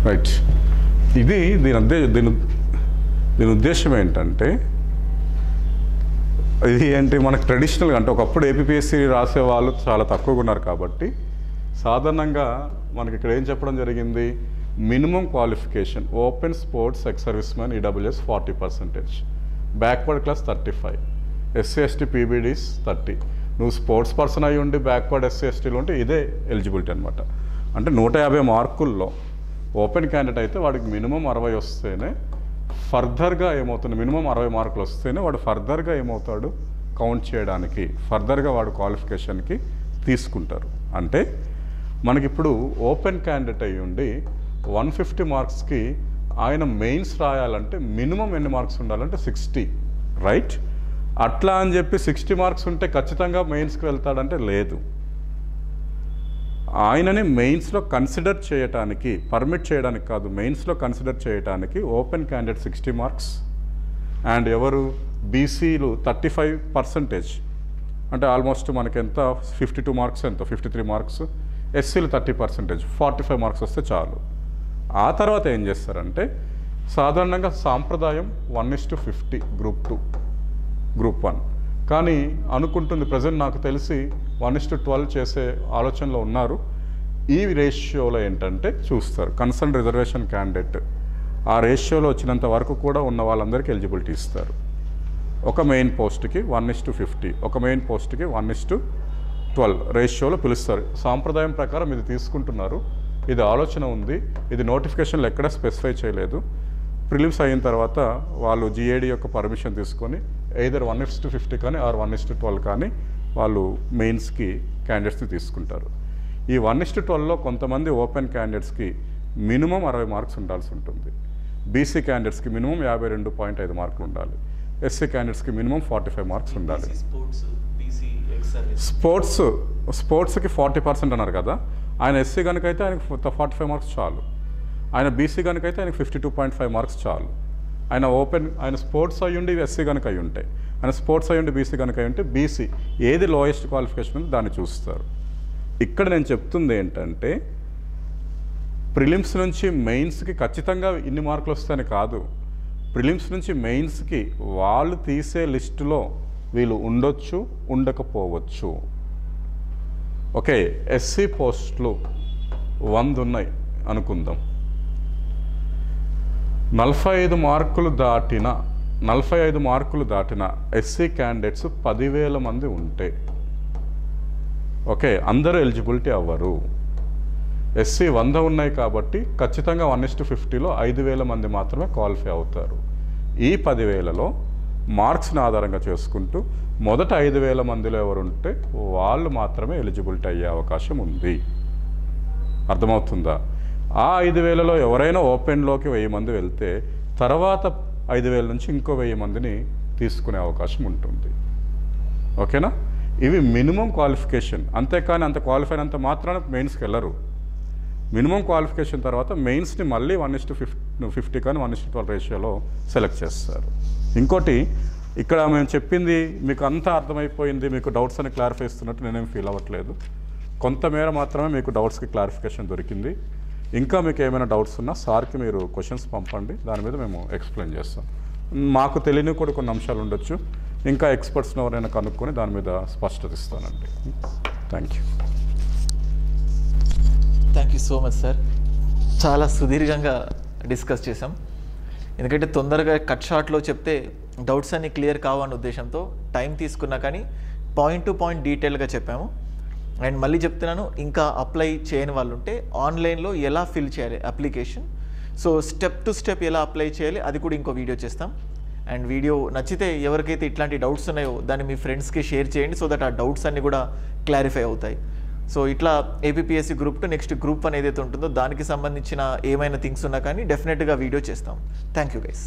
రైట్. దీని ఉద్దేశం ఏంటంటే, ఇది ఏంటి మనకు ట్రెడిషనల్గా అంటే ఒకప్పుడు ఏపీఎస్సీ రాసే వాళ్ళు చాలా తక్కువగా ఉన్నారు కాబట్టి సాధారణంగా మనకి ఇక్కడ ఏం చెప్పడం జరిగింది, minimum qualification open sports ex service man EWS 40%, backward class 35, SC ST PBDs 30. నువ్వు స్పోర్ట్స్ పర్సన్ అయ్యి ఉండి బ్యాక్వర్డ్ ఎస్సీ ఎస్టీలో ఉంటే ఇదే ఎలిజిబిలిటీ అనమాట. అంటే 150 మార్కుల్లో ఓపెన్ క్యాండిడేట్ అయితే వాడికి మినిమం 60 వస్తేనే ఫర్దర్గా ఏమవుతుంది, మినిమం 60 మార్కులు వస్తేనే వాడు ఫర్దర్గా ఏమవుతాడు కౌంట్ చేయడానికి, ఫర్దర్గా వాడు క్వాలిఫికేషన్కి తీసుకుంటారు. అంటే మనకిప్పుడు ఓపెన్ క్యాండిడేట్ అయ్యి ఉండి 150 మార్క్స్కి ఆయన మెయిన్స్ రాయాలంటే మినిమం ఎన్ని మార్క్స్ ఉండాలంటే 60, రైట్? అట్లా అని చెప్పి 60 మార్క్స్ ఉంటే ఖచ్చితంగా మెయిన్స్కి వెళ్తాడంటే లేదు. ఆయనని మెయిన్స్లో కన్సిడర్ చేయడానికి, పర్మిట్ చేయడానికి కాదు, మెయిన్స్లో కన్సిడర్ చేయడానికి ఓపెన్ క్యాండిడేట్ 60 మార్క్స్ అండ్ ఎవరు బీసీలు 35%, అంటే ఆల్మోస్ట్ మనకి ఎంత 52 మార్క్స్, ఎంత 53 మార్క్స్, ఎస్సీలు 30%, 45 మార్క్స్ వస్తే చాలు. ఆ తర్వాత ఏం చేస్తారంటే సాధారణంగా సాంప్రదాయం 1:50 గ్రూప్ 2 గ్రూప్ 1, కానీ అనుకుంటుంది ప్రజెంట్ నాకు తెలిసి 1:12 చేసే ఆలోచనలో ఉన్నారు. ఈ రేషియోలో ఏంటంటే చూస్తారు కన్సర్న్ రిజర్వేషన్ క్యాండిడేట్, ఆ రేషియోలో వచ్చినంత వరకు కూడా ఉన్న వాళ్ళందరికీ ఎలిజిబిలిటీ ఇస్తారు. ఒక మెయిన్ పోస్ట్కి 1:50, ఒక మెయిన్ పోస్ట్కి 1:12 రేషియోలో పిలుస్తారు. సాంప్రదాయం ప్రకారం ఇది తీసుకుంటున్నారు. ఇది ఆలోచన ఉంది, ఇది నోటిఫికేషన్లో ఎక్కడ స్పెసిఫై చేయలేదు. ప్రిలిమ్స్ అయిన తర్వాత వాళ్ళు జిఏడి యొక్క పర్మిషన్ తీసుకొని ఎయిదర్ 1:50 కానీ ఆర్ 1:12 కానీ వాళ్ళు మెయిన్స్కి క్యాండిడేట్స్ని తీసుకుంటారు. ఈ 1:12లో కొంతమంది ఓపెన్ క్యాండిడేట్స్కి మినిమం 60 మార్క్స్ ఉండాల్సి ఉంటుంది, బీసీ క్యాండిడేట్స్కి మినిమం 52.5 మార్కులు ఉండాలి, ఎస్సీ క్యాండిడేట్స్కి మినిమం 45 మార్క్స్ ఉండాలి. స్పోర్ట్స్కి 40% అన్నారు కదా, ఆయన ఎస్సీ కనుక అయితే ఆయనకు 45 మార్క్స్ చాలు, ఆయన బీసీ కనుక అయితే ఆయనకు 52.5 మార్క్స్ చాలు. ఆయన స్పోర్ట్స్ అయ్యి ఉండి ఎస్సీ కనుక అయి ఉంటే, ఆయన స్పోర్ట్స్ అయ్యి ఉండి బీసీ కనుక అయి ఉంటే బీసీ ఏది లోయెస్ట్ క్వాలిఫికేషన్ ఉందో దాన్ని చూస్తారు. ఇక్కడ నేను చెప్తుంది ఏంటంటే ప్రిలిమ్స్ నుంచి మెయిన్స్కి ఖచ్చితంగా ఇన్ని మార్కులు వస్తాయని కాదు, ప్రిలిమ్స్ నుంచి మెయిన్స్కి వాళ్ళు తీసే లిస్టులో వీళ్ళు ఉండొచ్చు, ఉండకపోవచ్చు. ఓకే, ఎస్సీ పోస్టులు 100 ఉన్నాయి అనుకుందాం, 45 మార్కులు దాటిన ఎస్సీ క్యాండిడేట్స్ 10,000 మంది ఉంటే ఓకే అందరూ ఎలిజిబిలిటీ అవ్వరు. ఎస్సీ 100 ఉన్నాయి కాబట్టి ఖచ్చితంగా 1:50లో 5,000 మంది మాత్రమే క్వాలిఫై అవుతారు. ఈ 10,000లో మార్క్స్ని ఆధారంగా చేసుకుంటూ మొదట 5,000 మందిలో ఎవరు ఉంటే వాళ్ళు మాత్రమే ఎలిజిబిలిటీ అయ్యే అవకాశం ఉంది. అర్థమవుతుందా? ఆ 5,000లో ఎవరైనా ఓపెన్లోకి 1000 మంది వెళ్తే తర్వాత 5,000 నుంచి ఇంకో 1000 మందిని తీసుకునే అవకాశం ఉంటుంది. ఓకేనా? ఇవి మినిమం క్వాలిఫికేషన్, అంతేకాని అంత క్వాలిఫై అయినంత మాత్రాన మెయిన్స్కి వెళ్ళరు. మినిమం క్వాలిఫికేషన్ తర్వాత మెయిన్స్ని మళ్ళీ 1:50 కానీ 1:12 రేషియోలో సెలెక్ట్ చేస్తారు. ఇంకోటి ఇక్కడ మేము చెప్పింది మీకు అంతా అర్థమైపోయింది, మీకు డౌట్స్ అని క్లారిఫై ఇస్తున్నట్టు నేనేం ఫీల్ అవ్వట్లేదు. కొంతమేర మాత్రమే మీకు డౌట్స్కి క్లారిఫికేషన్ దొరికింది. ఇంకా మీకు ఏమైనా డౌట్స్ ఉన్నా సార్కి మీరు క్వశ్చన్స్ పంపండి, దాని మీద మేము ఎక్స్ప్లెయిన్ చేస్తాం. మాకు తెలియని కూడా కొన్ని అంశాలు ఉండొచ్చు, ఇంకా ఎక్స్పర్ట్స్ని ఎవరైనా కనుక్కొని దాని మీద స్పష్టత ఇస్తానండి. Thank you so much sir. చాలా సుదీర్ఘంగా డిస్కస్ చేసాం, ఎందుకంటే తొందరగా కట్ షార్ట్లో చెప్తే డౌట్స్ అన్ని క్లియర్ కావన్న ఉద్దేశంతో టైం తీసుకున్నా కానీ పాయింట్ టు పాయింట్ డీటెయిల్గా చెప్పాము. అండ్ మళ్ళీ చెప్తున్నాను, ఇంకా అప్లై చేయని వాళ్ళు ఉంటే ఆన్లైన్లో ఎలా ఫిల్ చేయాలి application, so step to step ఎలా అప్లై చేయాలి అది కూడా ఇంకో వీడియో చేస్తాం. అండ్ వీడియో నచ్చితే ఎవరికైతే ఇట్లాంటి డౌట్స్ ఉన్నాయో దాన్ని మీ ఫ్రెండ్స్కి షేర్ చేయండి, సో దట్ ఆ డౌట్స్ అన్నీ కూడా క్లారిఫై అవుతాయి. సో ఇట్లా ఏపీపీఎస్సీ గ్రూప్ 2 నెక్స్ట్ గ్రూప్ 1 ఏదైతే ఉంటుందో దానికి సంబంధించిన ఏమైనా థింగ్స్ ఉన్నా కానీ డెఫినెట్గా వీడియో చేస్తాం. Thank you guys.